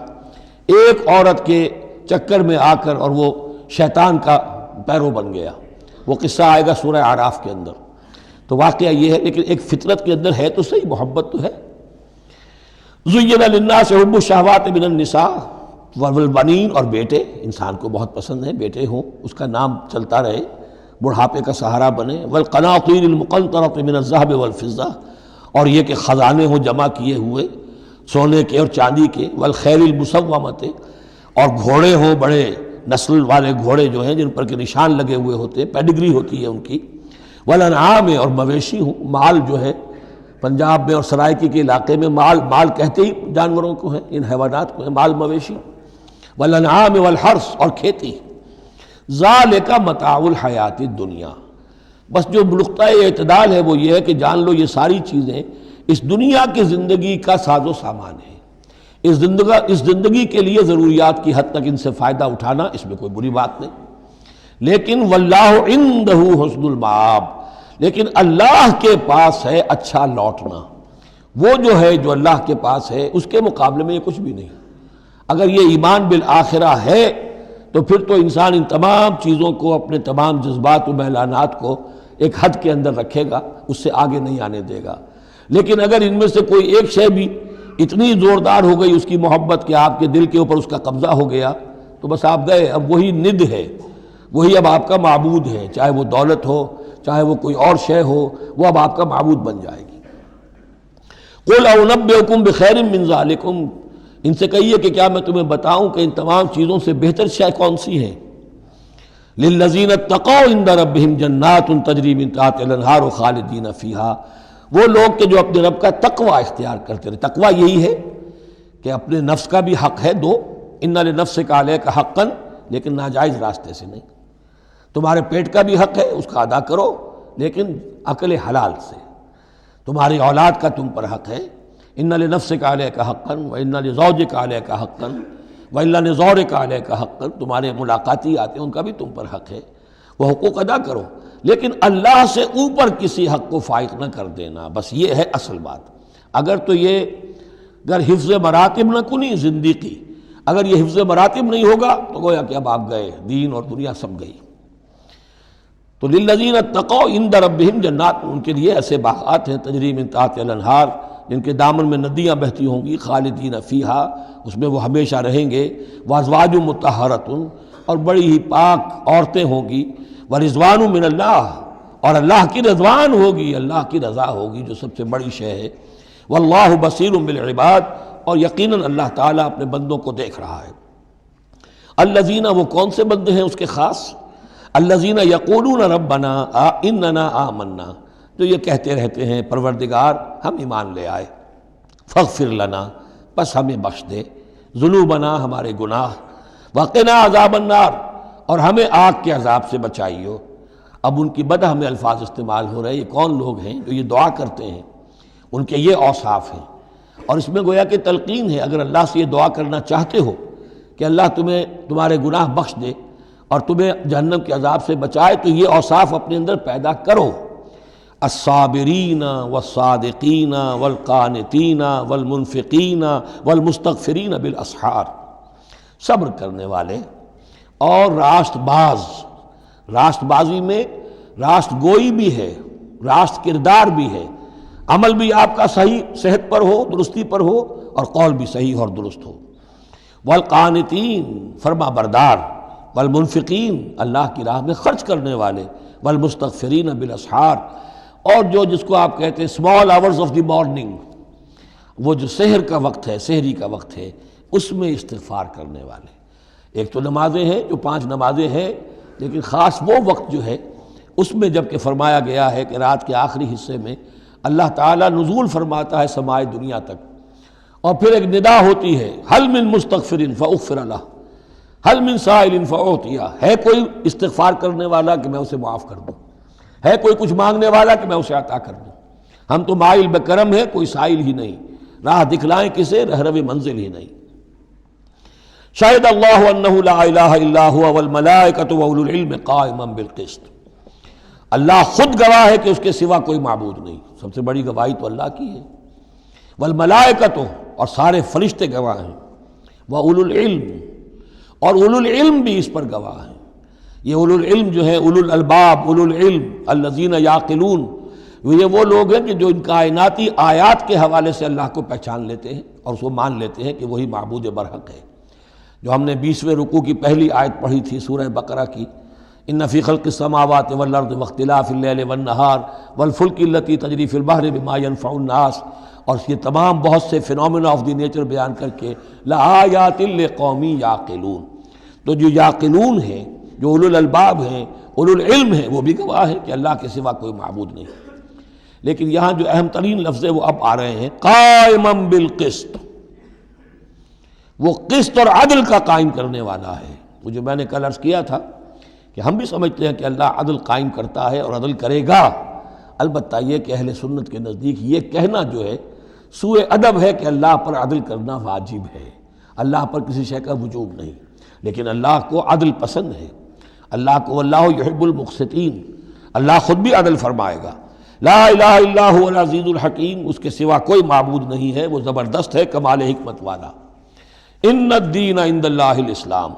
ایک عورت کے چکر میں آ کر اور وہ شیطان کا پیرو بن گیا، وہ قصہ آئے گا سورہ اعراف کے اندر۔ تو واقعہ یہ ہے، لیکن ایک فطرت کے اندر ہے تو صحیح، محبت تو ہے۔ زین للناس حب الشہوات من النساء والبنین، اور بیٹے، انسان کو بہت پسند ہے بیٹے ہوں، اس کا نام چلتا رہے، بڑھاپے کا سہارا بنے، والقناطیر المقنطرۃ من الذهب والفضہ، اور یہ کہ خزانے ہوں جمع کیے ہوئے سونے کے اور چاندی کے، والخیل المسومۃ، اور گھوڑے ہوں بڑے نسل والے گھوڑے جو ہیں جن پر کے نشان لگے ہوئے ہوتے ہیں، پیڈگری ہوتی ہے ان کی، والانعام، اور مویشی ہوں، مال جو ہے پنجاب میں اور سرائکی کے علاقے میں مال کہتے ہی جانوروں کو ہیں، ان حیوانات کو ہیں مال مویشی، والانعام والحرث، اور کھیتی۔ ذالک متاع الحیات الدنیا، بس جو نقطۂ اعتدال ہے وہ یہ ہے کہ جان لو یہ ساری چیزیں اس دنیا کی زندگی کا ساز و سامان ہے، اس زندگی کے لیے ضروریات کی حد تک ان سے فائدہ اٹھانا، اس میں کوئی بری بات نہیں، لیکن واللہ عندہ حسن المآب، لیکن اللہ کے پاس ہے اچھا لوٹنا، وہ جو ہے جو اللہ کے پاس ہے اس کے مقابلے میں یہ کچھ بھی نہیں۔ اگر یہ ایمان بالآخرہ ہے تو پھر تو انسان ان تمام چیزوں کو، اپنے تمام جذبات و میلانات کو ایک حد کے اندر رکھے گا، اس سے آگے نہیں آنے دے گا۔ لیکن اگر ان میں سے کوئی ایک شے بھی اتنی زوردار ہو گئی اس کی محبت کہ آپ کے دل کے اوپر اس کا قبضہ ہو گیا تو بس آپ گئے، اب وہی ند ہے، وہی اب آپ کا معبود ہے، چاہے وہ دولت ہو، چاہے وہ کوئی اور شے ہو، وہ اب آپ کا معبود بن جائے گی۔ قُلْ أَنَبِّئُكُم بِخَيْرٍ مِّن ذَلِكُم، ان سے کہیے کہ کیا میں تمہیں بتاؤں کہ ان تمام چیزوں سے بہتر شے کون سی ہے؟ لِلَّذِينَ اتَّقَوْا عِندَ رَبِّهِمْ جَنَّاتٌ تَجْرِی مِن تَحْتِهَا الْأَنْہَارُ خَالِدِینَ فِیہَا، وہ لوگ کہ جو اپنے رب کا تقوی اختیار کرتے رہے۔ تقوی یہی ہے کہ اپنے نفس کا بھی حق ہے دو، اِنَّ لِنَفْسِکَ عَلَیکَ حَقًّا، لیکن ناجائز راستے سے نہیں۔ تمہارے پیٹ کا بھی حق ہے، اس کا ادا کرو، لیکن عقل حلال سے۔ تمہاری اولاد کا تم پر حق ہے، اِنَّ لِنَفْسِکَ عَلَیکَ حَقًّا وَإِنَّ لِزَوْجِکَ عَلَیکَ حَقًّا وَإِنَّ لِزَوْرِکَ عَلَیکَ حَقًّا، تمہارے ملاقاتی آتے ہیں ان کا بھی تم پر حق ہے، وہ حقوق ادا کرو، لیکن اللہ سے اوپر کسی حق کو فائق نہ کر دینا، بس یہ ہے اصل بات۔ اگر تو یہ اگر حفظ مراتب نہ کنی زندگی، اگر یہ حفظ مراتب نہیں ہوگا تو گویا کہ اب آپ گئے، دین اور دنیا سب گئی۔ تو للذین اتقوا عند ربہم جنات، ان کے لیے ایسے باغات ہیں تجری من تحتہا الانہار، جن کے دامن میں ندیاں بہتی ہوں گی، خالدین فیہا، اس میں وہ ہمیشہ رہیں گے، وازواج مطہرۃ، اور بڑی ہی پاک عورتیں ہوں گی، ورضوان من اللہ، اور اللہ کی رضوان ہوگی، اللہ کی رضا ہوگی جو سب سے بڑی شے ہے، واللہ بصیر بالعباد، اور یقیناً اللہ تعالیٰ اپنے بندوں کو دیکھ رہا ہے۔ الذین، وہ کون سے بندے ہیں اس کے خاص؟ الذین یقولون ربنا اننا آمنا، جو یہ کہتے رہتے ہیں پروردگار ہم ایمان لے آئے، فاغفر لنا، بس ہمیں بخش دے، ذنوبنا، ہمارے گناہ، وقنا عذاب النار، اور ہمیں آگ کے عذاب سے بچائیو۔ اب ان کی بدح میں الفاظ استعمال ہو رہے ہیں، یہ کون لوگ ہیں جو یہ دعا کرتے ہیں، ان کے یہ اوصاف ہیں، اور اس میں گویا کہ تلقین ہے، اگر اللہ سے یہ دعا کرنا چاہتے ہو کہ اللہ تمہیں تمہارے گناہ بخش دے اور تمہیں جہنم کے عذاب سے بچائے، تو یہ اوصاف اپنے اندر پیدا کرو۔ الصابرین والصادقین والقانتین والمنفقین والمستغفرین بالاسحار، صبر کرنے والے اور راست باز، راست بازی میں راست گوئی بھی ہے، راست کردار بھی ہے، عمل بھی آپ کا صحیح صحت پر ہو، درستی پر ہو، اور قول بھی صحیح اور درست ہو۔ والقانتین، فرما بردار، والمنفقین، اللہ کی راہ میں خرچ کرنے والے، والمستغفرین بالاسحار، اور جو جس کو آپ کہتے ہیں small hours of the morning, وہ جو سحر کا وقت ہے، سحری کا وقت ہے، اس میں استغفار کرنے والے۔ ایک تو نمازیں ہیں جو 5 نمازیں ہیں، لیکن خاص وہ وقت جو ہے اس میں جب کہ فرمایا گیا ہے کہ رات کے آخری حصے میں اللہ تعالیٰ نزول فرماتا ہے سمائے دنیا تک، اور پھر ایک ندا ہوتی ہے، حل من مستغفر فاغفر لہ، حل من سائل فاعطیہ، ہے کوئی استغفار کرنے والا کہ میں اسے معاف کر دوں، ہے کوئی کچھ مانگنے والا کہ میں اسے عطا کر دوں۔ ہم تو مائل بکرم ہے، کوئی سائل ہی نہیں، راہ دکھلائیں کسے، رہرو منزل ہی نہیں۔ شاہد اللہ انہ لا الہ الا ہوا والملائکۃ واولو العلم قائما بالقسط، اللہ خود گواہ ہے کہ اس کے سوا کوئی معبود نہیں، سب سے بڑی گواہی تو اللہ کی ہے، والملائکۃ، اور سارے فرشتے گواہ ہیں، واولو العلم، اور اولو العلم بھی اس پر گواہ ہیں۔ یہ اولو العلم جو ہے، اولو الالباب، اولو العلم الذین یعقلون، یہ وہ لوگ ہیں کہ جو ان کائناتی آیات کے حوالے سے اللہ کو پہچان لیتے ہیں اور اس کو مان لیتے ہیں کہ وہی معبود برحق ہے۔ جو ہم نے 20ویں رکوع کی پہلی آیت پڑھی تھی سورہ بقرہ کی، ان فی خلق السماوات والارض واختلاف اللیل والنہار والفلک التی تجری فی البحر بما ینفع الناس، اور یہ تمام بہت سے فینومینا آف دی نیچر بیان کر کے لآیات لقوم یعقلون، تو جو یعقلون ہیں، جو اولو الالباب ہیں، اولو العلم ہیں، وہ بھی گواہ ہیں کہ اللہ کے سوا کوئی معبود نہیں۔ لیکن یہاں جو اہم ترین لفظ ہے وہ اب آ رہے ہیں، قائما بالقسط، وہ قسط اور عدل کا قائم کرنے والا ہے۔ وہ جو میں نے کل عرض کیا تھا کہ ہم بھی سمجھتے ہیں کہ اللہ عدل قائم کرتا ہے اور عدل کرے گا، البتہ یہ کہ اہل سنت کے نزدیک یہ کہنا جو ہے سوء ادب ہے کہ اللہ پر عدل کرنا واجب ہے، اللہ پر کسی شے کا وجوب نہیں، لیکن اللہ کو عدل پسند ہے، اللہ کو، اللہ یحب المقسطین، اللہ خود بھی عدل فرمائے گا، لا الہ الا هو العزیز الحکیم، اس کے سوا کوئی معبود نہیں ہے، وہ زبردست ہے، کمال حکمت والا۔ ان الدین عند اللہ الاسلام،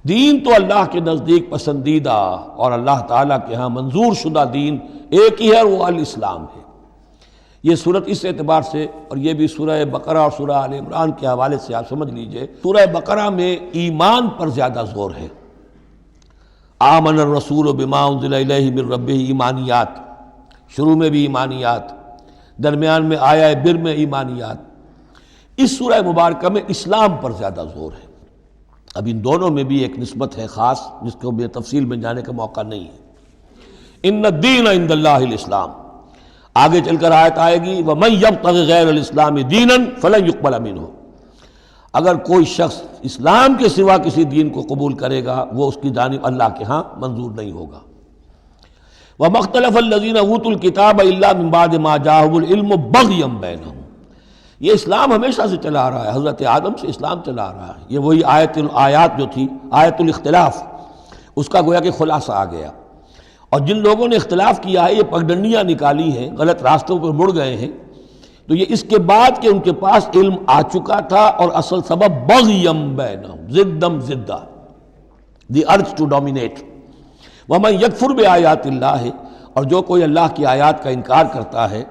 دین تو اللہ کے نزدیک پسندیدہ اور اللہ تعالیٰ کے ہاں منظور شدہ دین ایک ہی ہے، اور وہ الاسلام ہے۔ یہ صورت اس اعتبار سے، اور یہ بھی سورہ بقرہ اور سورہ آل عمران کے حوالے سے آپ سمجھ لیجئے، سورہ بقرہ میں ایمان پر زیادہ زور ہے۔ آمن الرسول بما انزل الیہ من ربہ، ایمانیات، شروع میں بھی ایمانیات، درمیان میں آیا بر میں ایمانیات۔ اس سورہ مبارکہ میں اسلام پر زیادہ زور ہے۔ اب ان دونوں میں بھی ایک نسبت ہے خاص، جس کو بھی تفصیل میں جانے کا موقع نہیں ہے۔ ان الدین عند اللہ الاسلام، آگے چل کر آیت آئے گی وَمَن يَبْتَغِ غَيْرَ الْإِسْلَامِ دِينًا فَلَن يُقْبَلَ مِنْهُ، اگر کوئی شخص اسلام کے سوا کسی دین کو قبول کرے گا، وہ اس کی جانب اللہ کے ہاں منظور نہیں ہوگا۔ وَمَا اخْتَلَفَ الَّذِينَ أُوتُوا الْكِتَابَ إِلَّا مِن بَعْدِ مَا جَاءَهُمُ الْعِلْمُ بَغْيًا بَيْنَهُمْ، یہ اسلام ہمیشہ سے چلا آ رہا ہے، حضرت آدم سے اسلام چلا آ رہا ہے۔ یہ وہی آیات جو تھی، آیت الاختلاف، اس کا گویا کہ خلاصہ آ گیا۔ اور جن لوگوں نے اختلاف کیا ہے، یہ پگڈنڈیاں نکالی ہیں، غلط راستوں پر مڑ گئے ہیں، تو یہ اس کے بعد کہ ان کے پاس علم آ چکا تھا، اور اصل سبب بغیم بینہم، ضدم ضدہ، دی ارج ٹو ڈومینیٹ۔ ومن یکفر بآیات اللہ، اور جو کوئی اللہ کی آیات کا انکار کرتا ہے،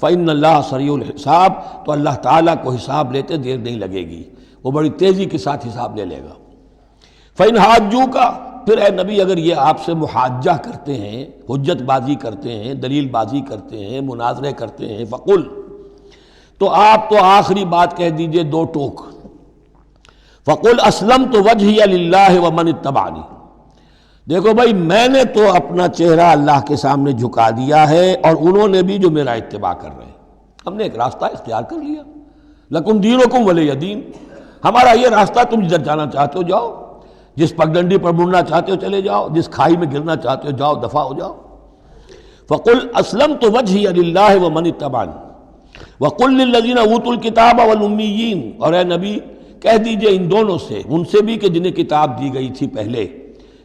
فإن اللہ سریع الحساب، تو اللہ تعالیٰ کو حساب لیتے دیر نہیں لگے گی، وہ بڑی تیزی کے ساتھ حساب لے لے گا۔ فإن حاجوک، پھر اے نبی اگر یہ آپ سے محاجہ کرتے ہیں، حجت بازی کرتے ہیں، دلیل بازی کرتے ہیں، مناظرے کرتے ہیں، فقل، تو آپ تو آخری بات کہہ دیجئے دو ٹوک، فقل اسلمت وجہی للہ ومن اتبعنی، دیکھو بھائی میں نے تو اپنا چہرہ اللہ کے سامنے جھکا دیا ہے، اور انہوں نے بھی جو میرا اتباع کر رہے ہیں، ہم نے ایک راستہ اختیار کر لیا، لکم دینکم ولی دین، ہمارا یہ راستہ، تم جدھر جانا چاہتے ہو جاؤ، جس پگڈنڈی پر مڑنا چاہتے ہو چلے جاؤ، جس کھائی میں گرنا چاہتے ہو جاؤ، دفع ہو جاؤ۔ فقل اسلمت وجہی للہ ومن اتبعنی وقل للذین اوتوا الکتاب والامیین، اور اے نبی کہہ دیجئے ان دونوں سے، ان سے بھی کہ جنہیں کتاب دی گئی تھی پہلے،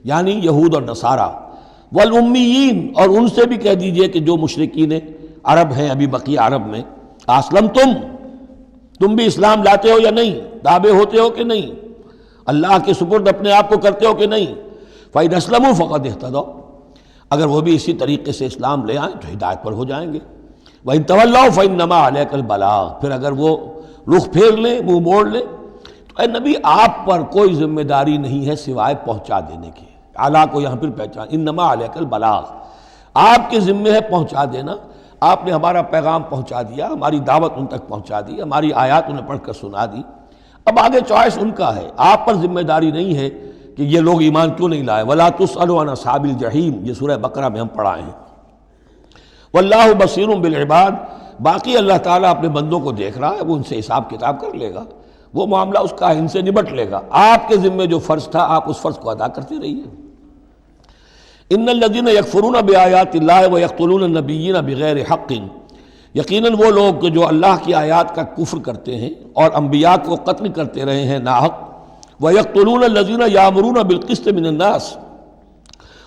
یعنی یہود اور نصارہ، والامیین، اور ان سے بھی کہہ دیجئے کہ جو مشرکین عرب ہیں ابھی بقیہ عرب میں، اسلمتم، تم بھی اسلام لاتے ہو یا نہیں، تابع ہوتے ہو کہ نہیں، اللہ کے سپرد اپنے آپ کو کرتے ہو کہ نہیں، فَإِنْ أَسْلَمُوا فَقَدِ اهْتَدَوْا، اگر وہ بھی اسی طریقے سے اسلام لے آئیں تو ہدایت پر ہو جائیں گے۔ وَإِنْ تَوَلَّوْا فَإِنَّمَا عَلَيْكَ الْبَلَاغُ، پھر اگر وہ رخ پھیر لیں، منہ موڑ لیں، تو اے نبی آپ پر کوئی ذمہ داری نہیں ہے سوائے پہنچا دینے کی۔ اعلیٰ کو یہاں پھر پہچان، انما علیک البلاغ، آپ کے ذمہ ہے پہنچا دینا، آپ نے ہمارا پیغام پہنچا دیا، ہماری دعوت ان تک پہنچا دی، ہماری آیات انہیں پڑھ کر سنا دی، اب آگے چوائس ان کا ہے، آپ پر ذمہ داری نہیں ہے کہ یہ لوگ ایمان کیوں نہیں لائے۔ وَلَا تُسْأَلُوا عَنْ أَصْحَابِ الْجَحِيمِ، یہ سورہ بقرہ میں ہم پڑھائے ہیں۔ وَاللَّهُ بَصِيرٌ بِالْعِبَادِ، باقی اللہ تعالیٰ اپنے بندوں کو دیکھ رہا ہے، وہ ان سے حساب کتاب کر لے گا، وہ معاملہ اس کا ان سے نبٹ لے گا، آپ کے ذمہ جو فرض تھا آپ اس فرض کو ادا کرتے رہیے۔ ان الذین یکفرون بآیات اللہ ویقتلون النبیین بغیر حق، یقیناً وہ لوگ جو اللہ کی آیات کا کفر کرتے ہیں اور انبیاء کو قتل کرتے رہے ہیں ناحق، ویقتلون الذین یامرون بالقسط من الناس،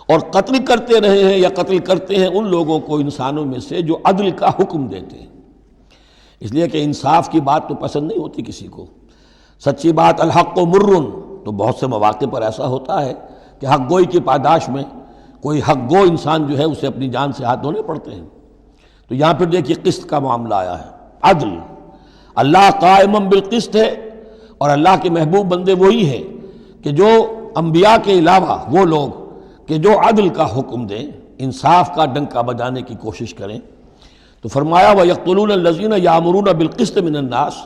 اور قتل کرتے رہے ہیں یا قتل کرتے ہیں ان لوگوں کو انسانوں میں سے جو عدل کا حکم دیتے ہیں، اس لیے کہ انصاف کی بات تو پسند نہیں ہوتی کسی کو، سچی بات الحق مر، تو بہت سے مواقع پر ایسا ہوتا ہے کہ حق گوئی کی پاداش میں کوئی حق گو انسان جو ہے اسے اپنی جان سے ہاتھ دھونے پڑتے ہیں، تو یہاں پھر دیکھیے قسط کا معاملہ آیا ہے، عدل، اللہ قائم بالقسط ہے، اور اللہ کے محبوب بندے وہی ہیں کہ جو انبیاء کے علاوہ وہ لوگ کہ جو عدل کا حکم دیں، انصاف کا ڈنکا بجانے کی کوشش کریں، تو فرمایا وَيَقْتُلُونَ الَّذِينَ يَأْمُرُونَ بِالْقِسْطِ مِنَ النَّاسِ،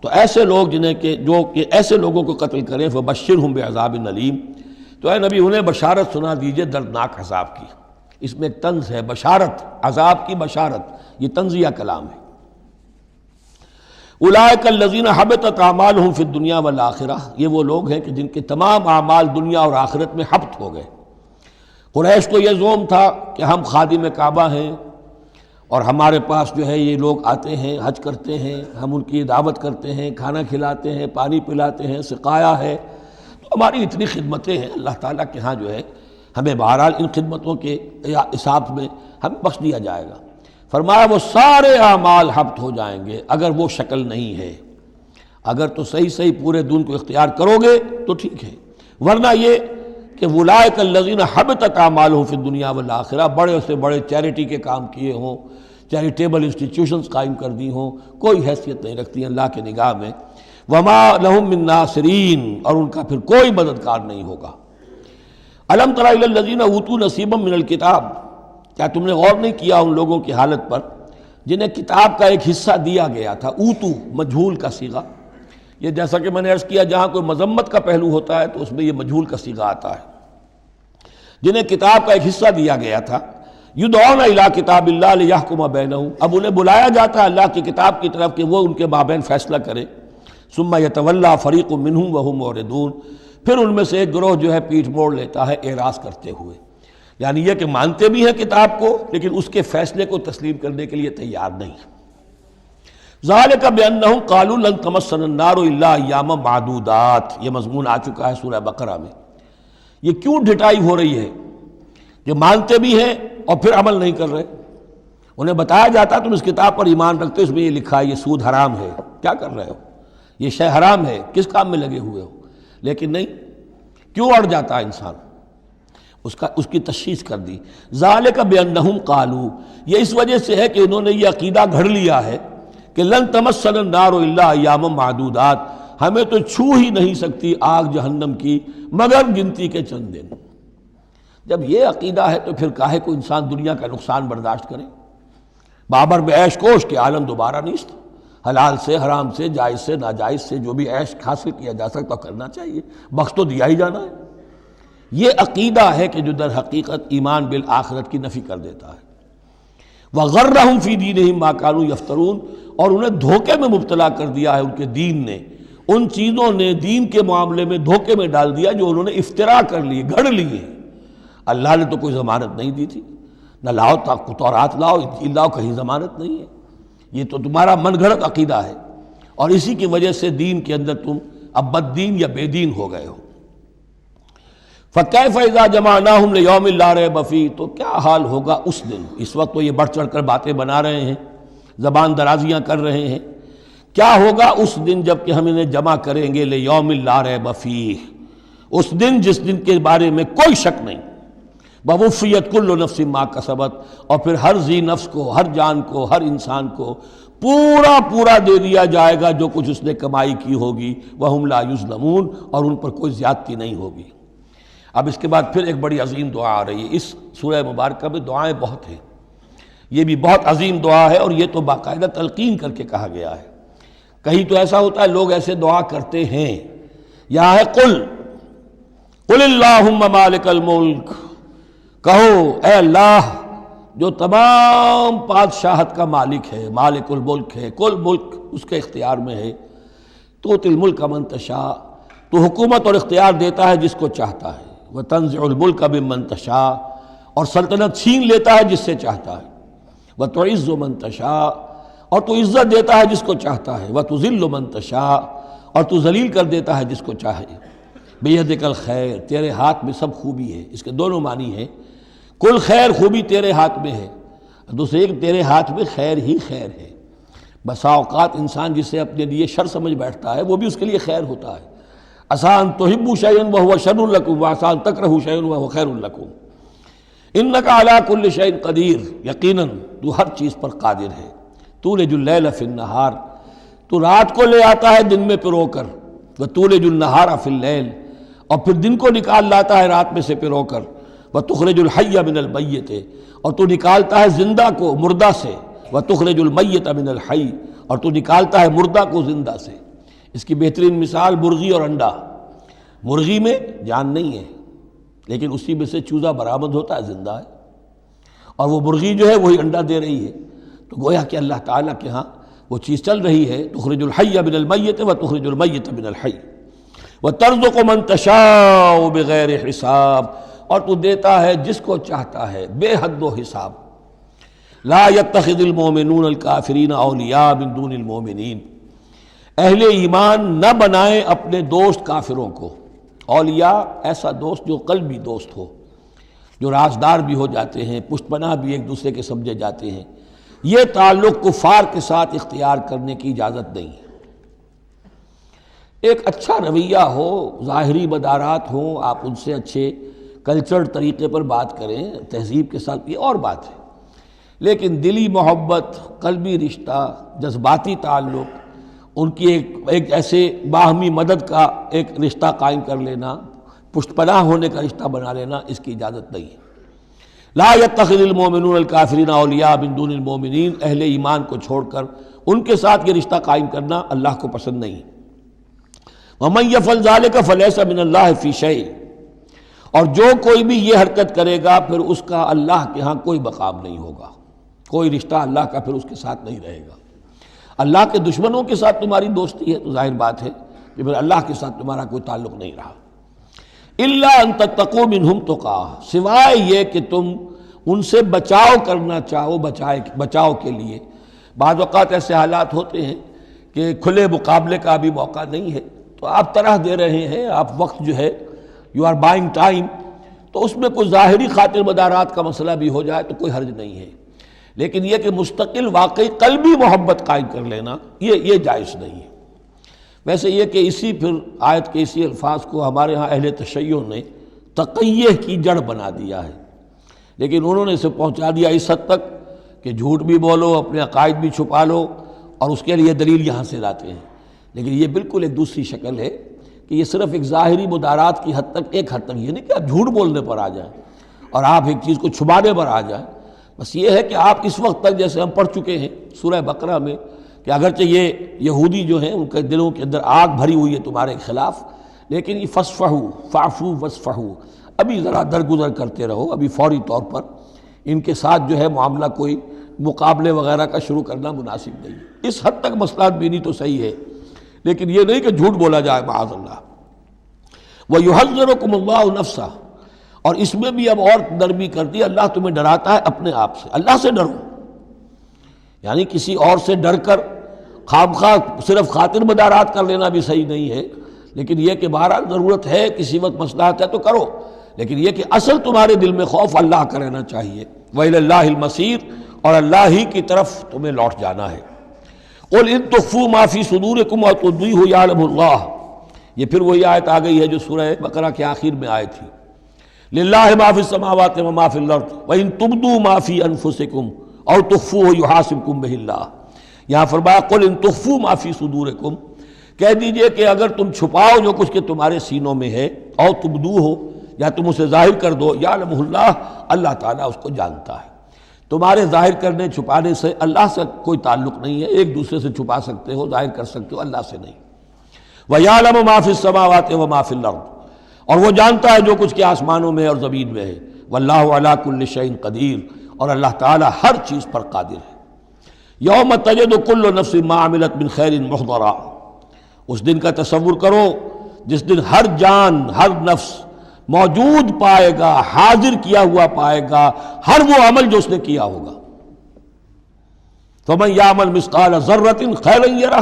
تو ایسے لوگ جنہیں کہ جو کہ ایسے لوگوں کو قتل کریں فَبَشِّرْهُمْ بِعَذَابٍ أَلِيمٍ، تو اے نبی انہیں بشارت سنا دیجئے دردناک عذاب کی۔ اس میں ایک طنز ہے، بشارت، عذاب کی بشارت، یہ طنزیہ کلام ہے۔ اولئک الذین حبطت اعمالہم فی الدنیا والآخرہ، یہ وہ لوگ ہیں کہ جن کے تمام اعمال دنیا اور آخرت میں حبط ہو گئے۔ قریش کو یہ زوم تھا کہ ہم خادم کعبہ ہیں اور ہمارے پاس جو ہے یہ لوگ آتے ہیں، حج کرتے ہیں، ہم ان کی دعوت کرتے ہیں، کھانا کھلاتے ہیں، پانی پلاتے ہیں، سقایا ہے، تو ہماری اتنی خدمتیں ہیں اللہ تعالیٰ کے ہاں جو ہے ہمیں بہرحال ان خدمتوں کے حساب میں ہمیں بخش دیا جائے گا۔ فرمایا وہ سارے اعمال حبط ہو جائیں گے اگر وہ شکل نہیں ہے۔ اگر تو صحیح صحیح پورے دین کو اختیار کرو گے تو ٹھیک ہے، ورنہ یہ کہ اولئک الذین حبطت اعمالہم فی الدنیا والآخرہ، بڑے سے بڑے چیریٹی کے کام کیے ہوں، چیریٹیبل انسٹیٹیوشنز قائم کر دی ہوں، کوئی حیثیت نہیں رکھتی ہیں اللہ کے نگاہ میں۔ وما لہم من ناصرین، اور ان کا پھر کوئی مددگار نہیں ہوگا۔ الم تر الی الذین اوتوا نصیبا من الکتاب، کیا تم نے غور نہیں کیا ان لوگوں کی حالت پر جنہیں کتاب کا ایک حصہ دیا گیا تھا؟ اوتو مجہول کا صیغہ، یہ جیسا کہ میں نے عرض کیا جہاں کوئی مذمت کا پہلو ہوتا ہے تو اس میں یہ مجہول کا صیغہ آتا ہے۔ جنہیں کتاب کا ایک حصہ دیا گیا تھا، یدعون الی کتاب اللہ لیحکم بینہم، اب انہیں بلایا جاتا ہے اللہ کی کتاب کی طرف کہ وہ ان کے مابین فیصلہ کرے۔ ثم یتولی فریق منہم وہم معرضون، پھر ان میں سے ایک گروہ جو ہے پیٹھ موڑ لیتا ہے اعراض کرتے ہوئے، یعنی یہ کہ مانتے بھی ہیں کتاب کو لیکن اس کے فیصلے کو تسلیم کرنے کے لیے تیار نہیں۔ ذالک بانہم قالوا لن تمسنا النار الا ایاما معدودات، یہ مضمون آ چکا ہے سورہ بقرہ میں۔ یہ کیوں ڈھٹائی ہو رہی ہے کہ مانتے بھی ہیں اور پھر عمل نہیں کر رہے؟ انہیں بتایا جاتا تم اس کتاب پر ایمان رکھتے ہو، اس میں یہ لکھا ہے یہ سود حرام ہے، کیا کر رہے ہو، یہ شے حرام ہے، کس کام میں لگے ہوئے ہو؟ لیکن نہیں، کیوں اڑ جاتا ہے انسان؟ اس کی تشخیص کر دی۔ ذالک بانہم قالوا، یہ اس وجہ سے ہے کہ انہوں نے یہ عقیدہ گھڑ لیا ہے کہ لن تمسنا النار الا ایاما معدودات، ہمیں تو چھو ہی نہیں سکتی آگ جہنم کی مگر گنتی کے چند دن۔ جب یہ عقیدہ ہے تو پھر کاہے کو انسان دنیا کا نقصان برداشت کرے؟ بابر میں عیش کوش کے عالم دوبارہ نیست، حلال سے حرام سے جائز سے ناجائز سے جو بھی عیش حاصل کیا جا سکتا کرنا چاہیے، بخش تو دیا ہی جانا ہے۔ یہ عقیدہ ہے کہ جو در حقیقت ایمان بالآخرت کی نفی کر دیتا ہے۔ وَغَرَّهُمْ فِي دِينِهِمْ مَا كَانُوا يَفْتَرُونَ، اور انہیں دھوکے میں مبتلا کر دیا ہے ان کے دین نے، ان چیزوں نے دین کے معاملے میں دھوکے میں ڈال دیا جو انہوں نے افترا کر لیے، گھڑ لیے۔ اللہ نے تو کوئی ضمانت نہیں دی تھی، نہ لاؤ تورات لاؤ انجیل لاؤ، کہیں ضمانت نہیں ہے، یہ تو تمہارا من گھڑت عقیدہ ہے، اور اسی کی وجہ سے دین کے اندر تم اب بد دین یا بے دین ہو گئے ہو۔ فَكَيْفَ إِذَا جَمَعْنَاهُمْ لِيَوْمٍ لَا رَيْبَ فِيهِ، تو کیا حال ہوگا اس دن؟ اس وقت تو یہ بڑھ چڑھ کر باتیں بنا رہے ہیں، زبان درازیاں کر رہے ہیں، کیا ہوگا اس دن جب کہ ہم انہیں جمع کریں گے لِيَوْمٍ لَا رَيْبَ فِيهِ، اس دن جس دن کے بارے میں کوئی شک نہیں۔ وَوُفِّيَتْ كُلُّ نَفْسٍ مَا كَسَبَتْ، اور پھر ہر ذی نفس کو، ہر جان کو، ہر انسان کو پورا دے دیا جائے گا جو کچھ اس نے کمائی کی ہوگی۔ وَهُمْ لَا يُظْلَمُونَ، اور ان پر کوئی زیادتی نہیں ہوگی۔ اب اس کے بعد پھر ایک بڑی عظیم دعا آ رہی ہے۔ اس سورہ مبارکہ میں دعائیں بہت ہیں، یہ بھی بہت عظیم دعا ہے، اور یہ تو باقاعدہ تلقین کر کے کہا گیا ہے۔ کہیں تو ایسا ہوتا ہے لوگ ایسے دعا کرتے ہیں، یہاں ہے قل اللہم مالک الملک، کہو اے اللہ جو تمام بادشاہت کا مالک ہے، مالک الملک ہے، کل ملک اس کے اختیار میں ہے، تؤتی الملک من تشاء، تو حکومت اور اختیار دیتا ہے جس کو چاہتا ہے، وتنزع الملک ممن تشاء، اور سلطنت چھین لیتا ہے جس سے چاہتا ہے، وتعز من تشاء، اور تو عزت دیتا ہے جس کو چاہتا ہے، وتذل من تشاء، اور تو ذلیل کر دیتا ہے جس کو چاہے۔ بیدک الخیر، تیرے ہاتھ میں سب خوبی ہے۔ اس کے دونوں معنی ہیں، کل خیر خوبی تیرے ہاتھ میں ہے، دوسرے کہ تیرے ہاتھ میں خیر ہی خیر ہے۔ بسا اوقات انسان جسے اپنے لیے شر سمجھ بیٹھتا ہے وہ بھی اس کے لیے خیر ہوتا ہے۔ آسان تحبوا شیئا وہو شر لکم، وآسان تکرہوا شیئا وہو خیر لکم، انک علی کل شیء قدیر، یقیناً تو ہر چیز پر قادر ہے۔ تولج اللیل فی النہار، تو رات کو لے آتا ہے دن میں پرو کر، وتولج النہار فی اللیل، اور پھر دن کو نکال لاتا ہے رات میں سے پرو کر، وتخرج الحی من المیت، اور تو نکالتا ہے زندہ کو مردہ سے، وتخرج المیت من الحی، اور تو نکالتا ہے مردہ کو زندہ سے۔ اس کی بہترین مثال مرغی اور انڈا، مرغی میں جان نہیں ہے لیکن اسی میں سے چوزہ برآمد ہوتا ہے، زندہ ہے، اور وہ مرغی جو ہے وہی انڈا دے رہی ہے، تو گویا کہ اللہ تعالیٰ کے ہاں وہ چیز چل رہی ہے، تخرج الحی من المیت وتخرج المیت من الحی، وترزق من تشاء بغیر حساب، اور تو دیتا ہے جس کو چاہتا ہے بے حد و حساب۔ لا يتخذ المؤمنون الکافرین اولیاء من دون المؤمنین، اہل ایمان نہ بنائیں اپنے دوست کافروں کو، اولیاء ایسا دوست جو قلبی دوست ہو، جو رازدار بھی ہو جاتے ہیں، پشت پناہ بھی ایک دوسرے کے سمجھے جاتے ہیں، یہ تعلق کفار کے ساتھ اختیار کرنے کی اجازت نہیں ہے۔ ایک اچھا رویہ ہو، ظاہری مدارات ہوں، آپ ان سے اچھے کلچرڈ طریقے پر بات کریں، تہذیب کے ساتھ، یہ اور بات ہے، لیکن دلی محبت، قلبی رشتہ، جذباتی تعلق، ان کی ایک ایسے باہمی مدد کا ایک رشتہ قائم کر لینا، پشت پناہ ہونے کا رشتہ بنا لینا، اس کی اجازت نہیں ہے۔ لا يتخذ المؤمنون الکافرین اولیاء من دون المؤمنین، اہل ایمان کو چھوڑ کر ان کے ساتھ یہ رشتہ قائم کرنا اللہ کو پسند نہیں۔ ومن یفعل ذلک فلیس من اللہ فی شیء، اور جو کوئی بھی یہ حرکت کرے گا پھر اس کا اللہ کے ہاں کوئی مقام نہیں ہوگا، کوئی رشتہ اللہ کا پھر اس کے ساتھ نہیں رہے گا۔ اللہ کے دشمنوں کے ساتھ تمہاری دوستی ہے تو ظاہر بات ہے کہ پھر اللہ کے ساتھ تمہارا کوئی تعلق نہیں رہا۔ الا ان تتقوا منہم تقا، سوائے یہ کہ تم ان سے بچاؤ کرنا چاہو، بچاؤ کے لیے۔ بعض اوقات ایسے حالات ہوتے ہیں کہ کھلے مقابلے کا ابھی موقع نہیں ہے، تو آپ طرح دے رہے ہیں، آپ وقت جو ہے یو آر بائنگ ٹائم، تو اس میں کوئی ظاہری خاطر مدارات کا مسئلہ بھی ہو جائے تو کوئی حرج نہیں ہے، لیکن یہ کہ مستقل واقعی قلبی محبت قائم کر لینا یہ جائز نہیں ہے۔ ویسے یہ کہ اسی پھر آیت کے اسی الفاظ کو ہمارے ہاں اہل تشیع نے تقیہ کی جڑ بنا دیا ہے، لیکن انہوں نے اسے پہنچا دیا اس حد تک کہ جھوٹ بھی بولو، اپنے عقائد بھی چھپا لو، اور اس کے لیے دلیل یہاں سے لاتے ہیں۔ لیکن یہ بالکل ایک دوسری شکل ہے کہ یہ صرف ایک ظاہری مدارات کی حد تک، ایک حد تک، یہ نہیں کہ آپ جھوٹ بولنے پر آ جائیں اور آپ ایک چیز کو چھپانے پر آ جائیں، بس یہ ہے کہ آپ اس وقت تک، جیسے ہم پڑھ چکے ہیں سورہ بقرہ میں، کہ اگرچہ یہ یہودی جو ہیں ان کے دلوں کے اندر آگ بھری ہوئی ہے تمہارے خلاف، لیکن یہ فاصفحوا فاعفوا واصفحوا، ابھی ذرا درگزر کرتے رہو، ابھی فوری طور پر ان کے ساتھ جو ہے معاملہ کوئی مقابلے وغیرہ کا شروع کرنا مناسب نہیں۔ اس حد تک مصلحت بینی تو صحیح ہے، لیکن یہ نہیں کہ جھوٹ بولا جائے معاذ اللہ۔ وَيُحَذِّرُكُمُ اللَّهُ نَفْسَهُ، اور اس میں بھی اب اور نرمی کر دی، اللہ تمہیں ڈراتا ہے اپنے آپ سے، اللہ سے ڈرو، یعنی کسی اور سے ڈر کر خواہ صرف خاطر مدارات کر لینا بھی صحیح نہیں ہے، لیکن یہ کہ بہرحال ضرورت ہے، کسی وقت مصلحت ہے تو کرو، لیکن یہ کہ اصل تمہارے دل میں خوف اللہ کا رہنا چاہیے۔ وَإِلَى اللَّهِ الْمَصِيرُ، اور اللہ ہی کی طرف تمہیں لوٹ جانا ہے۔ قُلْ إِن تُخْفُوا مَا فِي صُدُورِكُمْ وَتُبْدُوهُ يَعْلَمُ اللَّهُ، یہ پھر وہی آیت آ گئی ہے جو سورہ بقرہ کے آخر میں آئی تھی، لِلَّهِ مَا فِي السَّمَاوَاتِ وَمَا فِي الْأَرْضِ وَإِن تُبْدُوا مَا فِي أَنفُسِكُمْ أَوْ تُخْفُوهُ يُحَاسِبْكُم بِهِ اللَّهُ، یہاں فرمایا قُلْ إِن تُخْفُوا مَا فِي صُدُورِكُمْ، کہہ دیجئے کہ اگر تم چھپاؤ جو کچھ کہ تمہارے سینوں میں ہے، او تبدوہ، یا تم اسے ظاہر کر دو، یعلمہ اللہ، اللہ تعالیٰ اس کو جانتا ہے۔ تمہارے ظاہر کرنے چھپانے سے اللہ سے کوئی تعلق نہیں ہے، ایک دوسرے سے چھپا سکتے ہو، ظاہر کر سکتے ہو، اللہ سے نہیں۔ وَيَعْلَمُ مَا فِي السَّمَاوَاتِ وَمَا فِي الْأَرْضِ، اور وہ جانتا ہے جو کچھ کہ آسمانوں میں اور زمین میں ہے۔ وَاللَّهُ عَلَىٰ كُلِّ شَيْءٍ قَدِيرٌ، اور اللہ تعالیٰ ہر چیز پر قادر ہے۔ یوم تجد کل نفس ما عملت من خیر محضرا، اس دن کا تصور کرو جس دن ہر جان، ہر نفس موجود پائے گا، حاضر کیا ہوا پائے گا ہر وہ عمل جو اس نے کیا ہوگا۔ فمن یعمل مثقال ذرۃ خیرا یرہ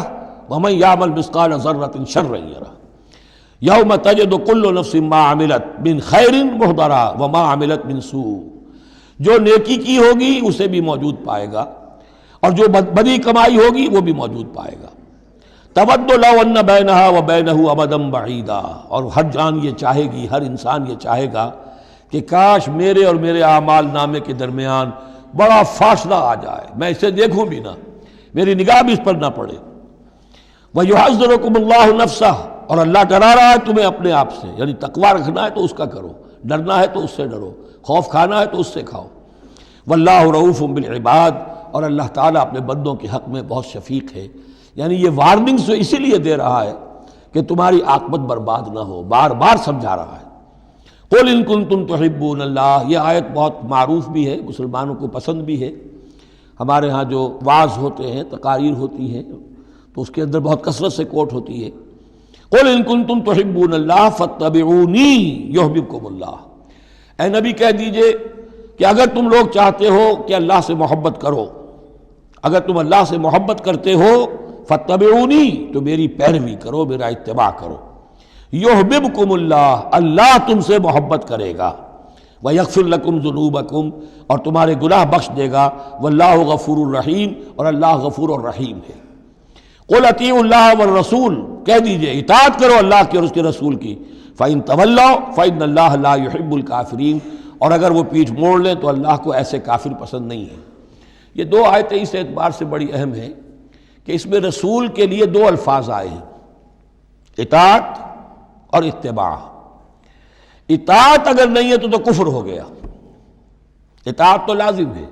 ومن یعمل مثقال ذرۃ شرا یرہ، یوم تجد کل نفس ما عملت من خیر محضرا وما عملت من سوء، جو نیکی کی ہوگی اسے بھی موجود پائے گا، اور جو بدی کمائی ہوگی وہ بھی موجود پائے گا۔ تود لو ان بینہا وبینہ امدا بعیدا، اور ہر جان یہ چاہے گی، ہر انسان یہ چاہے گا کہ کاش میرے اور میرے اعمال نامے کے درمیان بڑا فاصلہ آ جائے، میں اسے دیکھوں بھی نہ، میری نگاہ بھی اس پر نہ پڑے۔ وَيُحَذِّرُكُمُ اللَّهُ نَفْسَهُ، اور اللہ ڈرا رہا ہے تمہیں اپنے آپ سے، یعنی تقویٰ رکھنا ہے تو اس کا کرو، ڈرنا ہے تو اس سے ڈرو، خوف کھانا ہے تو اس سے کھاؤ۔ وَاللَّهُ رَءُوفٌ بِالْعِبَادِ، اور اللہ تعالیٰ اپنے بندوں کے حق میں بہت شفیق ہے، یعنی یہ وارننگز اسی لیے دے رہا ہے کہ تمہاری عاقبت برباد نہ ہو، بار بار سمجھا رہا ہے۔ قُلْ إِن كُنتُمْ تُحِبُّونَ اللَّهَ، یہ آیت بہت معروف بھی ہے، مسلمانوں کو پسند بھی ہے۔ ہمارے ہاں جو وعظ ہوتے ہیں، تقاریر ہوتی ہیں، تو اس کے اندر بہت کثرت سے کوٹ ہوتی ہے، قُلْ إِن كُنتُمْ تُحِبُّونَ اللَّهَ فَاتَّبِعُونِي يُحْبِبْكُمُ اللَّهُ، اے نبی کہہ دیجئے کہ اگر تم لوگ چاہتے ہو کہ اللہ سے محبت کرو، اگر تم اللہ سے محبت کرتے ہو، فاتبعونی، تو میری پیروی کرو، میرا اتباع کرو۔ یحببکم اللہ، اللہ تم سے محبت کرے گا۔ وَيَغْفِرْ لَكُمْ ذُنُوبَكُمْ، اور تمہارے گناہ بخش دے گا، وَاللَّهُ غَفُورٌ رَحِيمٌ، اور اللہ غفور الرحیم ہے۔ قُلْ اطیعوا اللَّهَ وَالرَّسُولَ، کہہ دیجئے اطاعت کرو اللہ کی اور اس کے رسول کی، فَإِن تَوَلَّوْا فَإِنَّ اللَّهَ لَا يُحِبُّ الْكَافِرِينَ، اور اگر وہ پیٹھ موڑ لیں تو اللہ کو ایسے کافر پسند نہیں ہے۔ یہ دو آیتیں اس اعتبار سے بڑی اہم ہیں کہ اس میں رسول کے لیے دو الفاظ آئے ہیں، اطاعت اور اتباع۔ اطاعت اگر نہیں ہے تو کفر ہو گیا۔ اطاعت تو لازم ہے،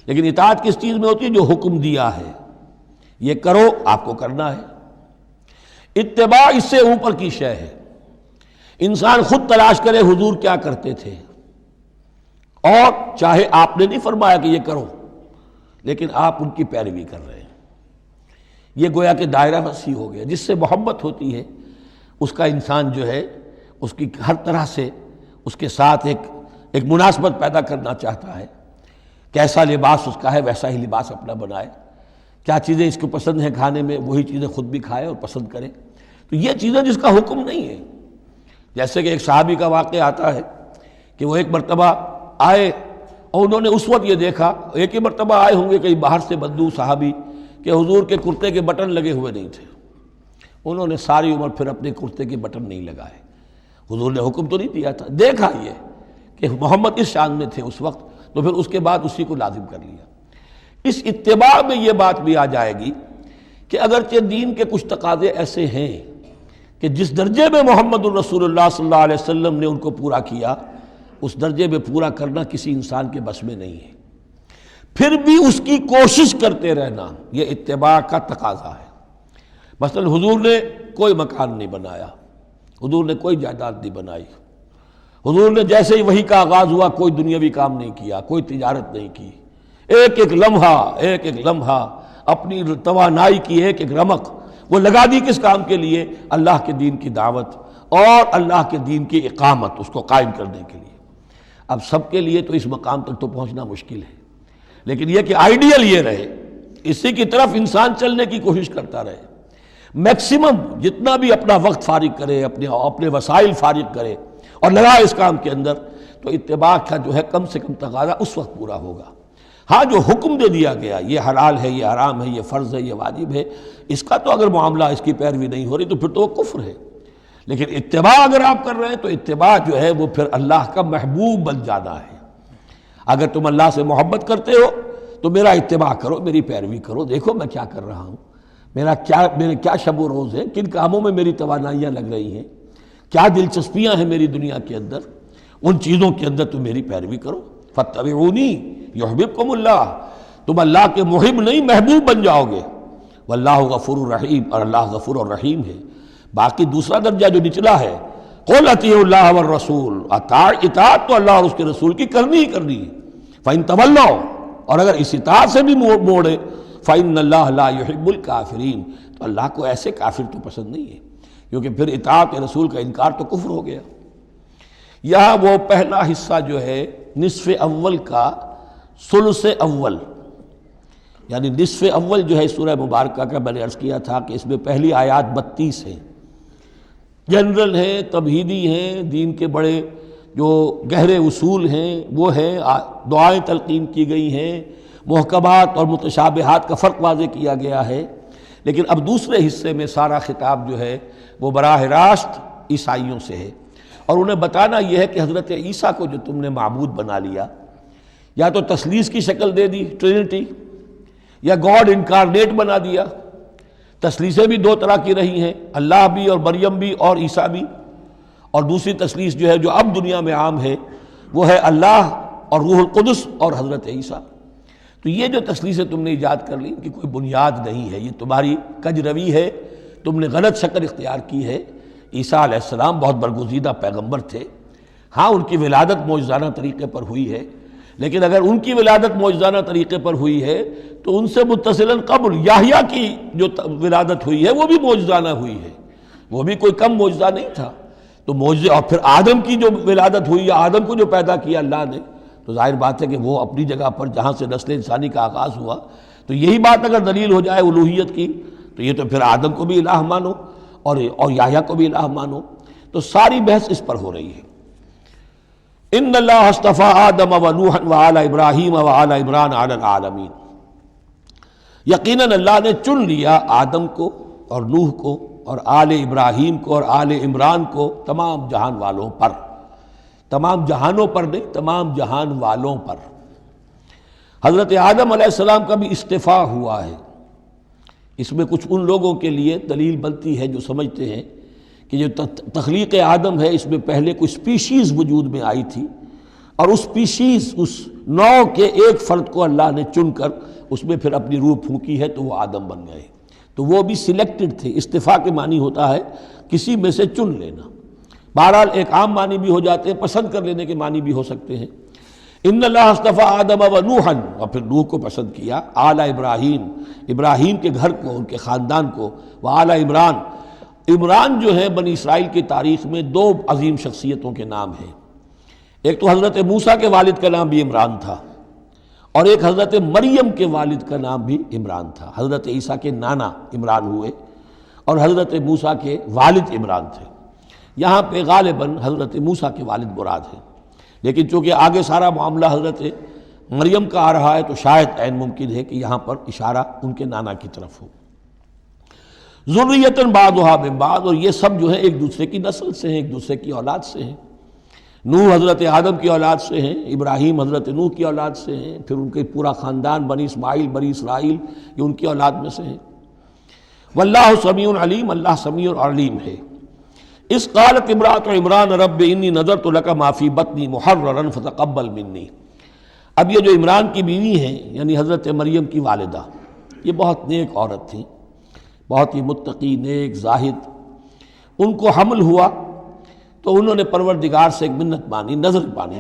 لیکن اطاعت کس چیز میں ہوتی ہے؟ جو حکم دیا ہے یہ کرو، آپ کو کرنا ہے۔ اتباع اس سے اوپر کی شے ہے، انسان خود تلاش کرے حضور کیا کرتے تھے، اور چاہے آپ نے نہیں فرمایا کہ یہ کرو لیکن آپ ان کی پیروی کر رہے ہیں، یہ گویا کہ دائرہ وسیع ہو گیا۔ جس سے محبت ہوتی ہے اس کا انسان جو ہے اس کی ہر طرح سے اس کے ساتھ ایک مناسبت پیدا کرنا چاہتا ہے، کیسا لباس اس کا ہے ویسا ہی لباس اپنا بنائے، کیا چیزیں اس کو پسند ہیں کھانے میں وہی چیزیں خود بھی کھائے اور پسند کرے۔ تو یہ چیزیں جس کا حکم نہیں ہے، جیسے کہ ایک صحابی کا واقعہ آتا ہے کہ وہ ایک مرتبہ آئے اور انہوں نے اس وقت یہ دیکھا، ایک ہی مرتبہ آئے ہوں گے کہیں باہر سے بدو صحابی، کہ حضور کے کرتے کے بٹن لگے ہوئے نہیں تھے۔ انہوں نے ساری عمر پھر اپنے کرتے کے بٹن نہیں لگائے، حضور نے حکم تو نہیں دیا تھا، دیکھا یہ کہ محمد اس شان میں تھے اس وقت، تو پھر اس کے بعد اسی کو لازم کر لیا۔ اس اتباع میں یہ بات بھی آ جائے گی کہ اگرچہ دین کے کچھ تقاضے ایسے ہیں کہ جس درجے میں محمد الرسول اللہ صلی اللہ علیہ وسلم نے ان کو پورا کیا، اس درجے میں پورا کرنا کسی انسان کے بس میں نہیں ہے، پھر بھی اس کی کوشش کرتے رہنا یہ اتباع کا تقاضا ہے۔ مثلا حضور نے کوئی مکان نہیں بنایا، حضور نے کوئی جائیداد نہیں بنائی، حضور نے جیسے ہی وحی کا آغاز ہوا کوئی دنیاوی کام نہیں کیا، کوئی تجارت نہیں کی، ایک ایک لمحہ اپنی توانائی کی ایک رمق وہ لگا دی کس کام کے لیے؟ اللہ کے دین کی دعوت اور اللہ کے دین کی اقامت، اس کو قائم کرنے کے لیے۔ اب سب کے لیے تو اس مقام تک تو پہنچنا مشکل ہے، لیکن یہ کہ آئیڈیل یہ رہے، اسی کی طرف انسان چلنے کی کوشش کرتا رہے، میکسیمم جتنا بھی اپنا وقت فارغ کرے، اپنے وسائل فارغ کرے اور لگائے اس کام کے اندر، تو اتباع کا جو ہے کم سے کم تقاضا اس وقت پورا ہوگا۔ ہاں جو حکم دے دیا گیا، یہ حلال ہے، یہ حرام ہے، یہ فرض ہے، یہ واجب ہے، اس کا تو اگر معاملہ اس کی پیروی نہیں ہو رہی تو پھر تو وہ کفر ہے۔ لیکن اتباع اگر آپ کر رہے ہیں تو اتباع جو ہے وہ پھر اللہ کا محبوب بن جانا ہے۔ اگر تم اللہ سے محبت کرتے ہو تو میرا اتباع کرو، میری پیروی کرو، دیکھو میں کیا کر رہا ہوں، میرے کیا شب و روز ہے، کن کاموں میں میری توانائیاں لگ رہی ہیں، کیا دلچسپیاں ہیں میری دنیا کے اندر، ان چیزوں کے اندر تم میری پیروی کرو۔ فاتبعونی یحببکم اللہ، تم اللہ کے محب نہیں محبوب بن جاؤ گے۔ واللہ غفور الرحیم، اور اللہ غفور الرحیم ہے۔ باقی دوسرا درجہ جو نچلا ہے، قل اطیعوا اللہ والرسول، اطاعت تو اللہ اور اس کے رسول کی کرنی ہی کرنی ہے۔ فإن تولوا، اور اگر اس اطاعت سے بھی موڑے، فإن اللہ لا يحب الکافرین، تو اللہ کو ایسے کافر تو پسند نہیں ہے، کیونکہ پھر اطاعت رسول کا انکار تو کفر ہو گیا۔ یہاں وہ پہلا حصہ جو ہے نصف اول کا ثلث اول، یعنی نصف اول جو ہے سورہ مبارکہ کا، میں نے عرض کیا تھا کہ اس میں پہلی آیات 32 ہیں، جنرل ہیں، تمہیدی ہیں، دین کے بڑے جو گہرے اصول ہیں وہ ہیں، دعائیں تلقین کی گئی ہیں، محکمات اور متشابہات کا فرق واضح کیا گیا ہے۔ لیکن اب دوسرے حصے میں سارا خطاب جو ہے وہ براہ راست عیسائیوں سے ہے، اور انہیں بتانا یہ ہے کہ حضرت عیسیٰ کو جو تم نے معبود بنا لیا، یا تو تثلیث کی شکل دے دی ٹرینٹی، یا گاڈ انکارنیٹ بنا دیا۔ تثلیثیں بھی دو طرح کی رہی ہیں، اللہ بھی اور مریم بھی اور عیسیٰ بھی، اور دوسری تثلیث جو ہے جو اب دنیا میں عام ہے وہ ہے اللہ اور روح القدس اور حضرت عیسیٰ۔ تو یہ جو تثلیثیں تم نے ایجاد کر لی کہ کوئی بنیاد نہیں ہے، یہ تمہاری کج روی ہے، تم نے غلط شکل اختیار کی ہے۔ عیسیٰ علیہ السلام بہت برگزیدہ پیغمبر تھے، ہاں ان کی ولادت معجزانہ طریقے پر ہوئی ہے، لیکن اگر ان کی ولادت معجزانہ طریقے پر ہوئی ہے تو ان سے متصلاً قبل یحییٰ کی جو ولادت ہوئی ہے وہ بھی معجزانہ ہوئی ہے، وہ بھی کوئی کم معجزہ نہیں تھا۔ تو معجزے، اور پھر آدم کی جو ولادت ہوئی، یا آدم کو جو پیدا کیا اللہ نے، تو ظاہر بات ہے کہ وہ اپنی جگہ پر جہاں سے نسل انسانی کا آغاز ہوا، تو یہی بات اگر دلیل ہو جائے الوہیت کی تو یہ تو پھر آدم کو بھی الہ مانو اور یحییٰ کو بھی الہ مانو، تو ساری بحث اس پر ہو رہی ہے۔ ان اللہ اصطفیٰ آدم و نوحا وآل ابراہیم وآل عمران علی العالمین، یقیناً اللہ نے چن لیا آدم کو اور نوح کو اور آل ابراہیم کو اور آل عمران کو تمام جہان والوں پر، تمام جہانوں پر نہیں، تمام جہان والوں پر۔ حضرت آدم علیہ السلام کا بھی اصطفیٰ ہوا ہے۔ اس میں کچھ ان لوگوں کے لیے دلیل بنتی ہے جو سمجھتے ہیں کہ جو تخلیق آدم ہے اس میں پہلے کوئی سپیشیز وجود میں آئی تھی، اور اس سپیشیز، اس نوع کے ایک فرد کو اللہ نے چن کر اس میں پھر اپنی روح پھونکی ہے تو وہ آدم بن گئے، تو وہ بھی سلیکٹڈ تھے۔ اصطفاء کے معنی ہوتا ہے کسی میں سے چن لینا، بہرحال ایک عام معنی بھی ہو جاتے ہیں، پسند کر لینے کے معنی بھی ہو سکتے ہیں۔ ان اللہ اصطفیٰ آدم و نوحا، اور پھر نوح کو پسند کیا، آل ابراہیم، ابراہیم کے گھر کو، ان کے خاندان کو، وآل عمران، عمران جو ہے بنی اسرائیل کی تاریخ میں دو عظیم شخصیتوں کے نام ہیں، ایک تو حضرت موسیٰ کے والد کا نام بھی عمران تھا، اور ایک حضرت مریم کے والد کا نام بھی عمران تھا۔ حضرت عیسیٰ کے نانا عمران ہوئے اور حضرت موسیٰ کے والد عمران تھے۔ یہاں پہ غالباً حضرت موسیٰ کے والد مراد ہیں، لیکن چونکہ آگے سارا معاملہ حضرت مریم کا آ رہا ہے تو شاید عین ممکن ہے کہ یہاں پر اشارہ ان کے نانا کی طرف ہو۔ ذریۃ بعضھا من بعض، اور یہ سب جو ہے ایک دوسرے کی نسل سے ہیں، ایک دوسرے کی اولاد سے ہیں۔ نوح حضرت آدم کی اولاد سے ہیں، ابراہیم حضرت نوح کی اولاد سے ہیں، پھر ان کے پورا خاندان بنی اسماعیل بنی اسرائیل یہ ان کی اولاد میں سے ہیں۔ واللہ سمیع علیم، اللہ سمیع اور علیم ہے۔ اس قالت امرأۃ عمران رب انی نذرت لک ما فی بطنی محررا فتقبل منی۔ اب یہ جو عمران کی بیوی ہیں یعنی حضرت مریم کی والدہ، یہ بہت نیک عورت تھیں، بہت ہی متقی، نیک، زاہد۔ ان کو حمل ہوا تو انہوں نے پروردگار سے ایک منت مانی، نظر مانی،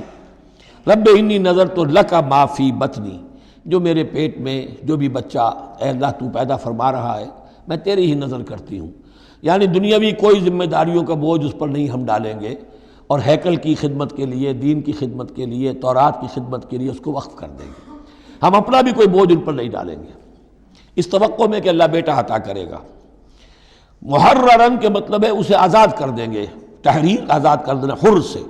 رب انی نذرت لک ما فی بطنی، جو میرے پیٹ میں جو بھی بچہ اے اللہ تو پیدا فرما رہا ہے میں تیری ہی نظر کرتی ہوں، یعنی دنیاوی کوئی ذمہ داریوں کا بوجھ اس پر نہیں ہم ڈالیں گے، اور ہیکل کی خدمت کے لیے، دین کی خدمت کے لیے، تورات کی خدمت کے لیے اس کو وقف کر دیں گے، ہم اپنا بھی کوئی بوجھ ان پر نہیں ڈالیں گے، اس توقع میں کہ اللہ بیٹا عطا کرے گا۔ محررن کے مطلب ہے اسے آزاد کر دیں گے، تحریر آزاد کر دینا، حر سے،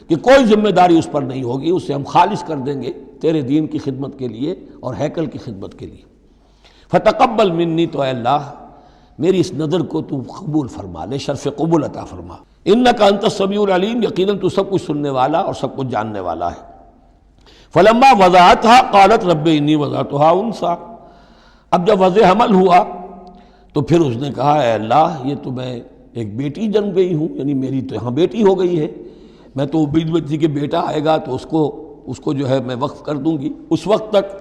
کہ کوئی ذمہ داری اس پر نہیں ہوگی، اسے ہم خالص کر دیں گے تیرے دین کی خدمت کے لیے اور ہیکل کی خدمت کے لیے۔ فتقبل منی، تو اے اللہ میری اس نظر کو تو قبول فرما لے، شرف قبول عطا فرما۔ انک انت السمیع العلیم، یقیناً تو سب کچھ سننے والا اور سب کچھ جاننے والا ہے۔ فلما وضعتها قالت رب انی وضعتها انثی، اب جب وضع حمل ہوا تو پھر اس نے کہا اے اللہ یہ تو میں ایک بیٹی جنم گئی ہوں، یعنی میری تو یہاں بیٹی ہو گئی ہے، میں تو امید میں تھی کہ بیٹا آئے گا تو اس کو جو ہے میں وقف کر دوں گی۔ اس وقت تک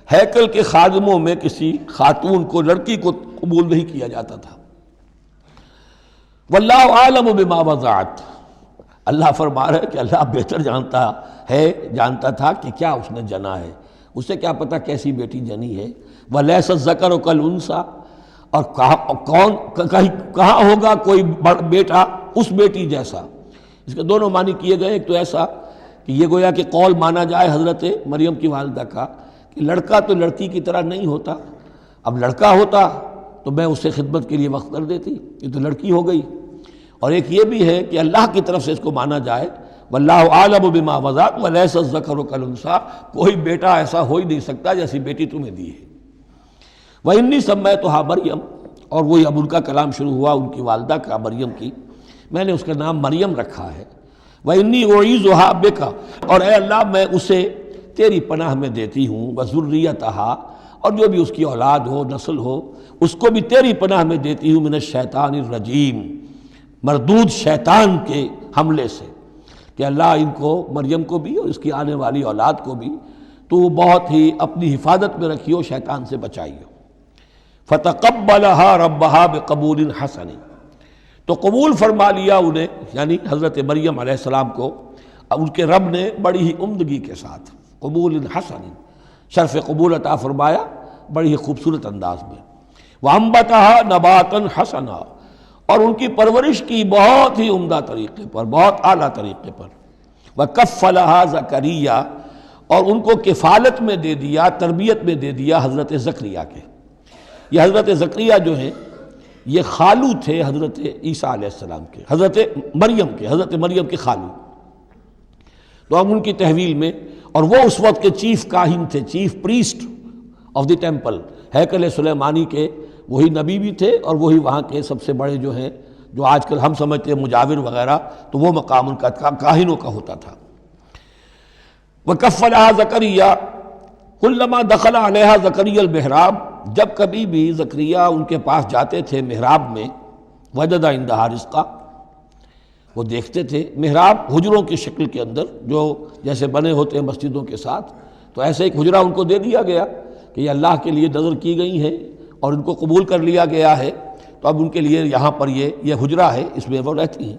ہیکل کے خادموں میں کسی خاتون کو، لڑکی کو قبول نہیں کیا جاتا تھا۔ واللہ عالم بما وضعت، اللہ فرما رہا ہے کہ اللہ بہتر جانتا تھا کہ کیا اس نے جنا ہے، اسے کیا پتہ کیسی بیٹی جنی ہے۔ ولیس الذکر کالانثی، اور کہاں ہوگا کوئی بیٹا اس بیٹی جیسا۔ اس کے دونوں معنی کیے گئے، ایک تو ایسا کہ یہ گویا کہ قول مانا جائے حضرت مریم کی والدہ کا کہ لڑکا تو لڑکی کی طرح نہیں ہوتا، اب لڑکا ہوتا تو میں اسے خدمت کے لیے وقف کر دیتی، یہ تو لڑکی ہو گئی۔ اور ایک یہ بھی ہے کہ اللہ کی طرف سے اس کو مانا جائے واللہ عالم بما وضعت ولیس الذکر کالانثی، کوئی بیٹا ایسا ہو ہی نہیں سکتا جیسی بیٹی تمہیں دی ہے۔ وَإِنِّي سَمَّيْتُهَا مریم، اور وہی اب ان کا کلام شروع ہوا ان کی والدہ کا، مریم کی، میں نے اس کا نام مریم رکھا ہے۔ وَإِنِّي أُعِيذُهَا بِكَ، اور اے اللہ میں اسے تیری پناہ میں دیتی ہوں، وَذُرِّيَّتَهَا، اور جو بھی اس کی اولاد ہو، نسل ہو، اس کو بھی تیری پناہ میں دیتی ہوں، من الشیطان الرجیم، مردود شیطان کے حملے سے، کہ اللہ ان کو، مریم کو بھی اور اس کی آنے والی اولاد کو بھی تو بہت ہی اپنی حفاظت میں رکھیو، شیطان سے بچائیو۔ فتقبلها ربها بقبول حسن، تو قبول فرما لیا انہیں، یعنی حضرت مریم علیہ السلام کو ان کے رب نے بڑی ہی عمدگی کے ساتھ، قبول حسن، شرف قبول عطا فرمایا بڑی ہی خوبصورت انداز میں۔ وانبتها نباتا حسنا، اور ان کی پرورش کی بہت ہی عمدہ طریقے پر، بہت اعلیٰ طریقے پر۔ وکفلها زکریا، اور ان کو کفالت میں دے دیا، تربیت میں دے دیا حضرت زکریا کے۔ یہ حضرت زکریا جو ہیں یہ خالو تھے حضرت عیسیٰ علیہ السلام کے، حضرت مریم کے خالو۔ تو اب ان کی تحویل میں، اور وہ اس وقت کے چیف کاہن تھے، chief priest of the temple, ہیکل سلیمانی کے وہی نبی بھی تھے اور وہی وہاں کے سب سے بڑے جو ہیں، جو آج کل ہم سمجھتے ہیں مجاور وغیرہ، تو وہ مقام ان کا کاہنوں کا ہوتا تھا۔ وَكَفَّلَهَا زَكَرِيَّا كُلَّمَا دَخَلَ عَلَيْهَا زَكَرِيَّا الْمِحْرَابَ، جب کبھی بھی زکریا ان کے پاس جاتے تھے محراب میں، وجد عندها رزقا، وہ دیکھتے تھے محراب حجروں کی شکل کے اندر جو جیسے بنے ہوتے ہیں مسجدوں کے ساتھ، تو ایسے ایک حجرہ ان کو دے دیا گیا کہ یہ اللہ کے لیے نظر کی گئی ہے اور ان کو قبول کر لیا گیا ہے، تو اب ان کے لیے یہاں پر یہ حجرہ ہے، اس میں وہ رہتی ہیں۔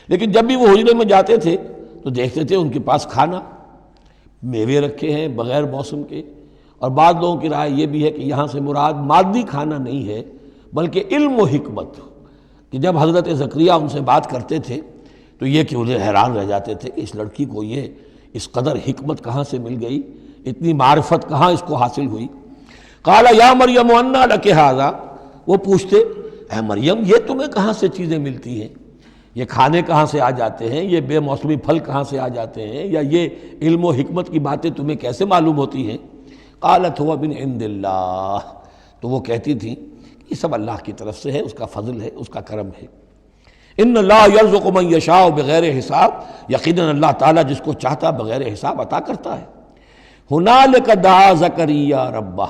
لیکن جب بھی وہ حجرے میں جاتے تھے تو دیکھتے تھے ان کے پاس کھانا، میوے رکھے ہیں بغیر موسم کے، اور بعض لوگوں کی رائے یہ بھی ہے کہ یہاں سے مراد مادی کھانا نہیں ہے بلکہ علم و حکمت، کہ جب حضرت زکریا ان سے بات کرتے تھے تو یہ کہ انہیں حیران رہ جاتے تھے کہ اس لڑکی کو یہ اس قدر حکمت کہاں سے مل گئی، اتنی معرفت کہاں اس کو حاصل ہوئی۔ قال یا مریم انا لک ھذا، وہ پوچھتے اے مریم یہ تمہیں کہاں سے چیزیں ملتی ہیں، یہ کھانے کہاں سے آ جاتے ہیں، یہ بے موسمی پھل کہاں سے آ جاتے ہیں، یا یہ علم و حکمت کی باتیں تمہیں کیسے معلوم ہوتی ہیں؟ قالت هو من عند اللہ، تو وہ کہتی تھی یہ سب اللہ کی طرف سے ہے، اس کا فضل ہے، اس کا کرم ہے۔ ان اللہ یرزق من یشاء بغیر حساب، یقیناً اللہ تعالیٰ جس کو چاہتا بغیر حساب عطا کرتا ہے۔ ہنالک دعا زکریا ربہ،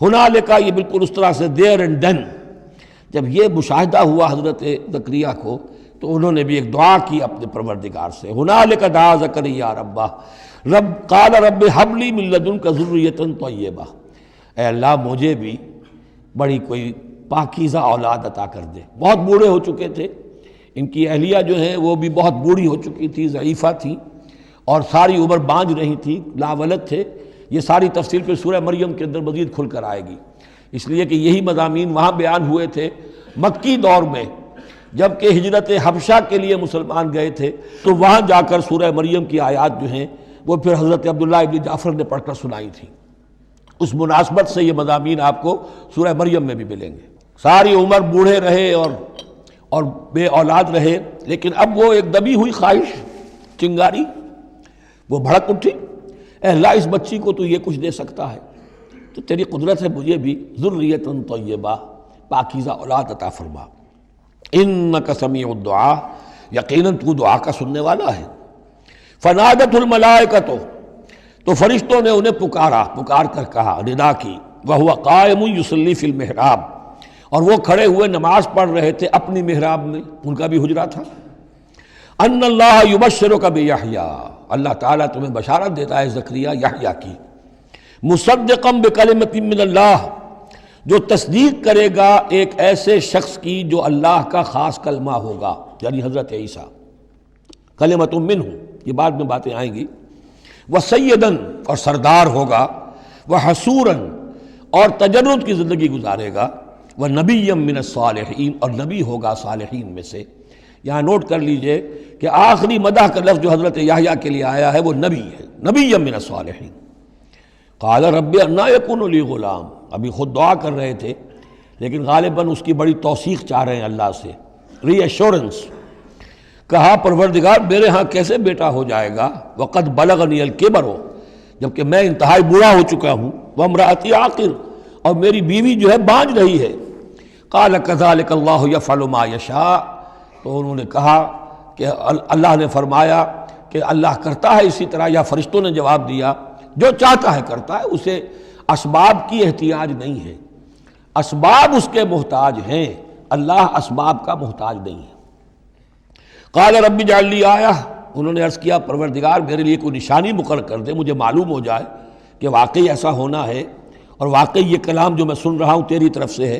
ہنالک یہ بالکل اس طرح سے دیر اینڈ ڈن، جب یہ مشاہدہ ہوا حضرت زکریا کو تو انہوں نے بھی ایک دعا کی اپنے پروردگار سے، ہنالک دعا زکریا ربہ رب قال رب ہب لی من لدنک ذریۃ طیبہ، اے اللہ مجھے بھی بڑی کوئی پاکیزہ اولاد عطا کر دے۔ بہت بوڑھے ہو چکے تھے، ان کی اہلیہ جو ہیں وہ بھی بہت بوڑھی ہو چکی تھی، ضعیفہ تھی، اور ساری عمر بانجھ رہی تھی، لاولد تھے۔ یہ ساری تفصیل پھر سورہ مریم کے اندر مزید کھل کر آئے گی، اس لیے کہ یہی مضامین وہاں بیان ہوئے تھے مکی دور میں، جب کہ ہجرت حبشہ کے لیے مسلمان گئے تھے، تو وہاں جا کر سورہ مریم کی آیات جو ہیں وہ پھر حضرت عبداللہ ابن جعفر نے پڑھ کر سنائی تھی۔ اس مناسبت سے یہ مضامین آپ کو سورہ مریم میں بھی ملیں گے۔ ساری عمر بوڑھے رہے اور بے اولاد رہے، لیکن اب وہ ایک دبی ہوئی خواہش، چنگاری، وہ بھڑک اٹھی، اے اللہ اس بچی کو تو یہ کچھ دے سکتا ہے تو تیری قدرت ہے مجھے بھی ذریۃ طیبہ، پاکیزہ اولاد عطا فرما۔ انک سمیع الدعاء، یقیناً تو دعا کا سننے والا ہے۔ فنادت الملائکۃ، تو فرشتوں نے انہیں پکار کر کہا، ندا کی، وہو قائم یصلی فی المحراب، اور وہ کھڑے ہوئے نماز پڑھ رہے تھے اپنی محراب میں، ان کا بھی حجرہ تھا۔ ان اللہ یبشرک بیحییٰ، اللہ تعالیٰ تمہیں بشارت دیتا ہے زکریا یحییٰ کی، مصدقا بکلمۃ من اللہ، جو تصدیق کرے گا ایک ایسے شخص کی جو اللہ کا خاص کلمہ ہوگا، یعنی حضرت عیسیٰ، کلمۃ منہ، یہ بعد میں باتیں آئیں گی، وسیداً، اور سردار ہوگا، وحسوراً، اور تجرد کی زندگی گزارے گا، ونبیًا من الصالحین، اور نبی ہوگا صالحین میں سے۔ یہاں نوٹ کر لیجئے کہ آخری مدح کا لفظ جو حضرت یحییٰ کے لیے آیا ہے وہ نبی ہے، نبیًا من الصالحین۔ قال رب انا یکون لی غلام، ابھی خود دعا کر رہے تھے لیکن غالباً اس کی بڑی توثیق چاہ رہے ہیں اللہ سے، ری ایشورنس۔ کہا پروردگار میرے ہاں کیسے بیٹا ہو جائے گا، وقد بلغنی الکبر، جبکہ میں انتہائی بوڑھا ہو چکا ہوں، وامرأتی عاقر، اور میری بیوی جو ہے بانجھ رہی ہے۔ قال کذلک اللہ یفعل ما یشاء، تو انہوں نے کہا کہ اللہ نے فرمایا کہ اللہ کرتا ہے اسی طرح، یا فرشتوں نے جواب دیا جو چاہتا ہے کرتا ہے، اسے اسباب کی احتیاج نہیں ہے، اسباب اس کے محتاج ہیں، اللہ اسباب کا محتاج نہیں ہے۔ قال رب اجعل لی آیہ، انہوں نے عرض کیا پروردگار میرے لیے کوئی نشانی مقرر کر دے، مجھے معلوم ہو جائے کہ واقعی ایسا ہونا ہے اور واقعی یہ کلام جو میں سن رہا ہوں تیری طرف سے ہے۔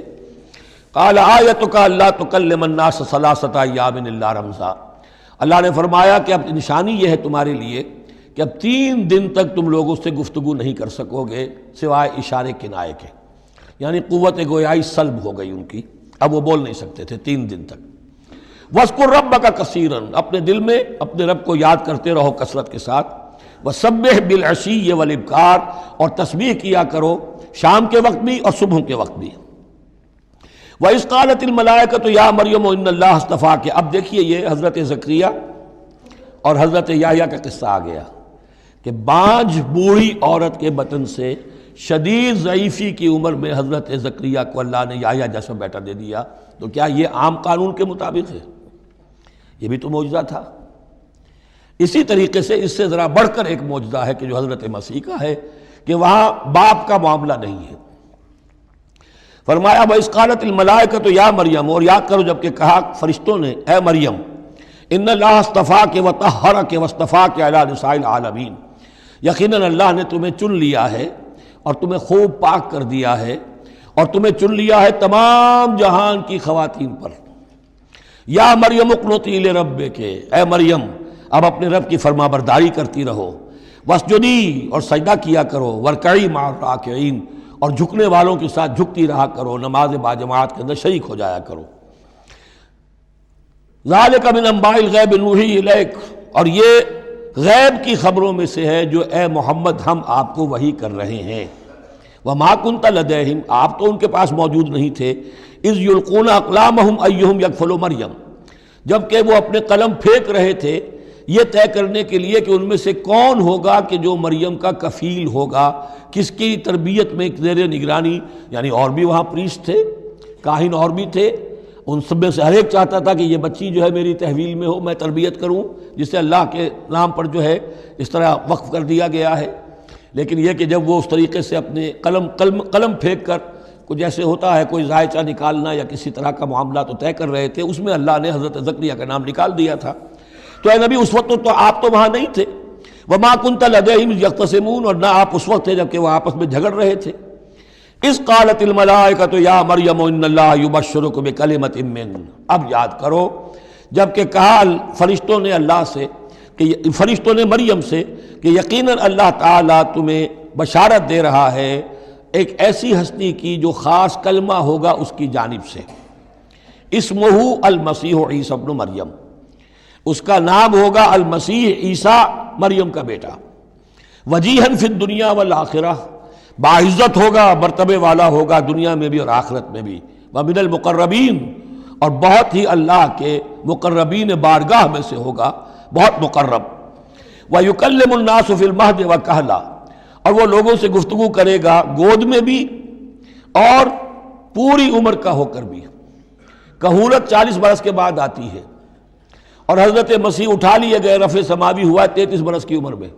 قال آیتک الا تکلم الناس ثلاثۃ ایام الا رمزا، اللہ نے فرمایا کہ اب نشانی یہ ہے تمہارے لیے کہ اب 3 دن تک تم لوگوں سے گفتگو نہیں کر سکو گے سوائے اشارے کنائے کے، یعنی قوت گویائی سلب ہو گئی ان کی، اب وہ بول نہیں سکتے تھے 3 دن تک۔ وَاذْكُرْ رَبَّكَ كَثِيرًا، اپنے دل میں اپنے رب کو یاد کرتے رہو کثرت کے ساتھ۔ وَسَبِّحْ بِالْعَشِيِّ وَالْإِبْكَارِ، اور تسبیح کیا کرو شام کے وقت بھی اور صبح کے وقت بھی۔ وَإِذْ قَالَتِ الْمَلَائِكَةُ يَا مَرْيَمُ إِنَّ اللَّهَ اصْطَفَاكِ، اب دیکھیے یہ حضرت زکریا اور حضرت یحییٰ کا قصہ آ گیا کہ بانجھ بوڑھی عورت کے بطن سے شدید ضعیفی کی عمر میں حضرت زکریا کو اللہ نے یحییٰ جیسا بیٹا دے دیا، تو کیا یہ عام قانون کے مطابق ہے؟ یہ بھی تو معجزہ تھا۔ اسی طریقے سے اس سے ذرا بڑھ کر ایک معجزہ ہے کہ جو حضرت مسیح کا ہے کہ وہاں باپ کا معاملہ نہیں ہے۔ فرمایا وَإِذْ قَالَتِ الْمَلَائِكَةُ يَا مَرْيَمُ، اور یاد کرو جب کہ کہا فرشتوں نے اے مریم، ان اللہ اصطفاک وطہرک واصطفاک علی نساء العالمین، یقیناً اللہ نے تمہیں چن لیا ہے اور تمہیں خوب پاک کر دیا ہے اور تمہیں چن لیا ہے تمام جہان کی خواتین پر۔ یا مریم اقنتی لربک، اے مریم اب اپنے رب کی فرما برداری کرتی رہو، واسجدی، اور سجدہ کیا کرو، ورکعی مع الراکعین، اور جھکنے والوں کے ساتھ جھکتی رہا کرو، نماز باجماعت کے اندر شریک ہو جایا کرو۔ ذالک من انباء الغیب نوحی الیک، اور یہ غیب کی خبروں میں سے ہے جو اے محمد ہم آپ کو وحی کر رہے ہیں۔ وما کنت لدیہم، آپ تو ان کے پاس موجود نہیں تھے، اذ یلقون اقلامہم ایہم یکفل مریم، جبکہ وہ اپنے قلم پھینک رہے تھے یہ طے کرنے کے لیے کہ ان میں سے کون ہوگا کہ جو مریم کا کفیل ہوگا، کس کی تربیت میں زیر نگرانی، یعنی اور بھی وہاں پریسٹ تھے، کاہن اور بھی تھے، ان سب میں سے ہر ایک چاہتا تھا کہ یہ بچی جو ہے میری تحویل میں ہو، میں تربیت کروں، جسے اللہ کے نام پر جو ہے اس طرح وقف کر دیا گیا ہے۔ لیکن یہ کہ جب وہ اس طریقے سے اپنے قلم پھینک کر کچھ جیسے ہوتا ہے کوئی ذائچہ نکالنا یا کسی طرح کا معاملہ تو طے کر رہے تھے، اس میں اللہ نے حضرت زکریا کا نام نکال دیا تھا۔ تو اے نبی اس وقت تو آپ تو وہاں نہیں تھے، وما کنت لدیہم یختصمون، اور نہ آپ اس وقت تھے جبکہ وہ آپس میں جھگڑ رہے تھے۔ اذ قالت الملائکۃ یا مریم ان اللہ یبشرک بکلمۃ منہ، اب یاد کرو جب کہ کہا فرشتوں نے اللہ سے، کہ فرشتوں نے مریم سے کہ یقیناً اللہ تعالیٰ تمہیں بشارت دے رہا ہے ایک ایسی ہستی کی جو خاص کلمہ ہوگا اس کی جانب سے، اسمہ المسیح عیسی ابن مریم، اس کا نام ہوگا المسیح عیسیٰ مریم کا بیٹا، وجیہاً فی الدنیا والآخرہ، باعزت ہوگا، مرتبے والا ہوگا دنیا میں بھی اور آخرت میں بھی، ومن المقربین، اور بہت ہی اللہ کے مقربین بارگاہ میں سے ہوگا، بہت مقرب، وَيُكَلِّمُ النَّاسُ فِي الْمَهْدِ وَكَهْلًا، اور وہ لوگوں سے گفتگو کرے گا گود میں بھی اور پوری عمر کا ہو کر بھی۔ کہولت 40 برس کے بعد آتی ہے، اور حضرت مسیح اٹھا لیے گئے، رفع سماوی ہوا 33 برس کی عمر میں،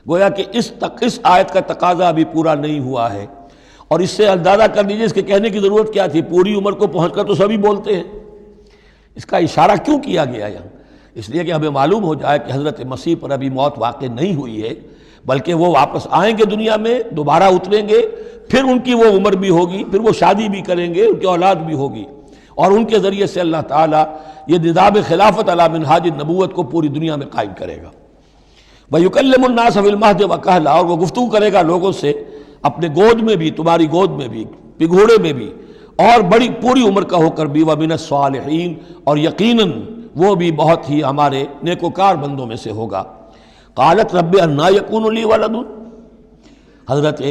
گویا کہ اس آیت کا تقاضا ابھی پورا نہیں ہوا ہے۔ اور اس سے اندازہ کر لیجیے اس کے کہنے کی ضرورت کیا تھی، پوری عمر کو پہنچ کر تو سبھی بولتے ہیں، اس کا اشارہ کیوں کیا گیا یہاں؟ اس لیے کہ ہمیں معلوم ہو جائے کہ حضرت مسیح پر ابھی موت واقع نہیں ہوئی ہے، بلکہ وہ واپس آئیں گے دنیا میں، دوبارہ اتریں گے، پھر ان کی وہ عمر بھی ہوگی، پھر وہ شادی بھی کریں گے، ان کی اولاد بھی ہوگی، اور ان کے ذریعے سے اللہ تعالیٰ یہ نظام خلافت علی منہاج النبوت کو پوری دنیا میں قائم کرے گا۔ وَيُكَلِّمُ النَّاسَ فِي الْمَهْدِ وَكَهْلًا، اور وہ گفتگو کرے گا لوگوں سے اپنے گود میں بھی، تمہاری گود میں بھی، پگھوڑے میں بھی، اور بڑی پوری عمر کا ہو کر بھی، وَمِنَ الصَّالِحِينَ، اور یقیناً وہ بھی بہت ہی ہمارے نیکوکار بندوں میں سے ہوگا۔ قالت رب انا یکون لی ولد، حضرت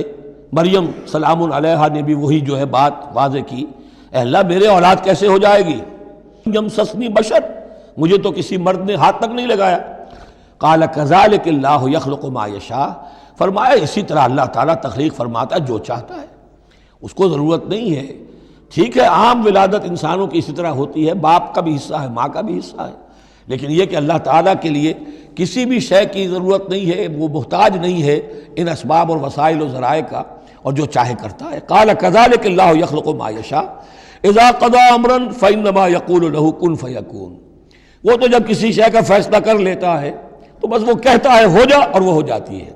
مریم سلام علیہا نے بھی وہی جو ہے بات واضح کی، اے اللہ میرے اولاد کیسے ہو جائے گی؟ یمسسنی بشر، مجھے تو کسی مرد نے ہاتھ تک نہیں لگایا۔ قال کذالک اللہ یخلق ما یشاء، فرمایا اسی طرح اللہ تعالیٰ تخلیق فرماتا ہے جو چاہتا ہے، اس کو ضرورت نہیں ہے۔ ٹھیک ہے عام ولادت انسانوں کی اسی طرح ہوتی ہے، باپ کا بھی حصہ ہے، ماں کا بھی حصہ ہے، لیکن یہ کہ اللہ تعالیٰ کے لیے کسی بھی شے کی ضرورت نہیں ہے، وہ محتاج نہیں ہے ان اسباب اور وسائل و ذرائع کا، اور جو چاہے کرتا ہے۔ قال کذالک اللہ یخلق ما یشاء اذا قضى امرا فانما يقول له كن فيكون، وہ تو جب کسی شے کا فیصلہ کر لیتا ہے تو بس وہ کہتا ہے ہو جا اور وہ ہو جاتی ہے۔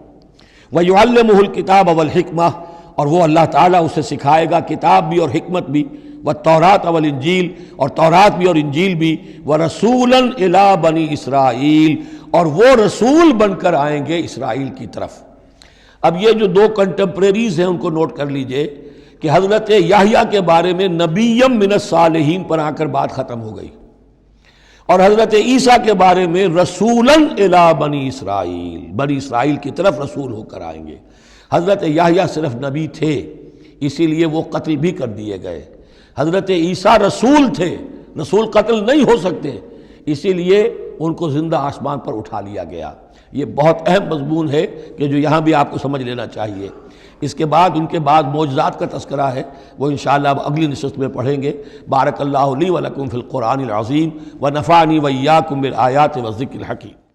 وَيُعَلِّمُهُ الْكِتَابَ وَالْحِكْمَةَ، اور وہ اللہ تعالیٰ اسے سکھائے گا کتاب بھی اور حکمت بھی، وَالتَّوْرَاةَ وَالْإِنْجِيلَ، اور تورات بھی اور انجیل بھی، وَرَسُولًا إِلَىٰ بَنِي إِسْرَائِيل، اور وہ رسول بن کر آئیں گے اسرائیل کی طرف۔ اب یہ جو دو کنٹمپریریز ہیں ان کو نوٹ کر لیجئے کہ حضرت یحییٰ کے بارے میں نبیم من الصالحین پر آ کر بات ختم ہو گئی، اور حضرت عیسیٰ کے بارے میں رسولاً الی بنی اسرائیل، بنی اسرائیل کی طرف رسول ہو کر آئیں گے۔ حضرت یحییٰ صرف نبی تھے، اسی لیے وہ قتل بھی کر دیے گئے۔ حضرت عیسیٰ رسول تھے، رسول قتل نہیں ہو سکتے، اسی لیے ان کو زندہ آسمان پر اٹھا لیا گیا۔ یہ بہت اہم مضمون ہے کہ جو یہاں بھی آپ کو سمجھ لینا چاہیے۔ اس کے بعد ان کے بعد معجزات کا تذکرہ ہے، وہ انشاءاللہ اب اگلی نشست میں پڑھیں گے۔ بارک اللہ لی و لکم فی القرآن العظیم و نفعنی و ایاکم بالآیات والذکر الحکیم۔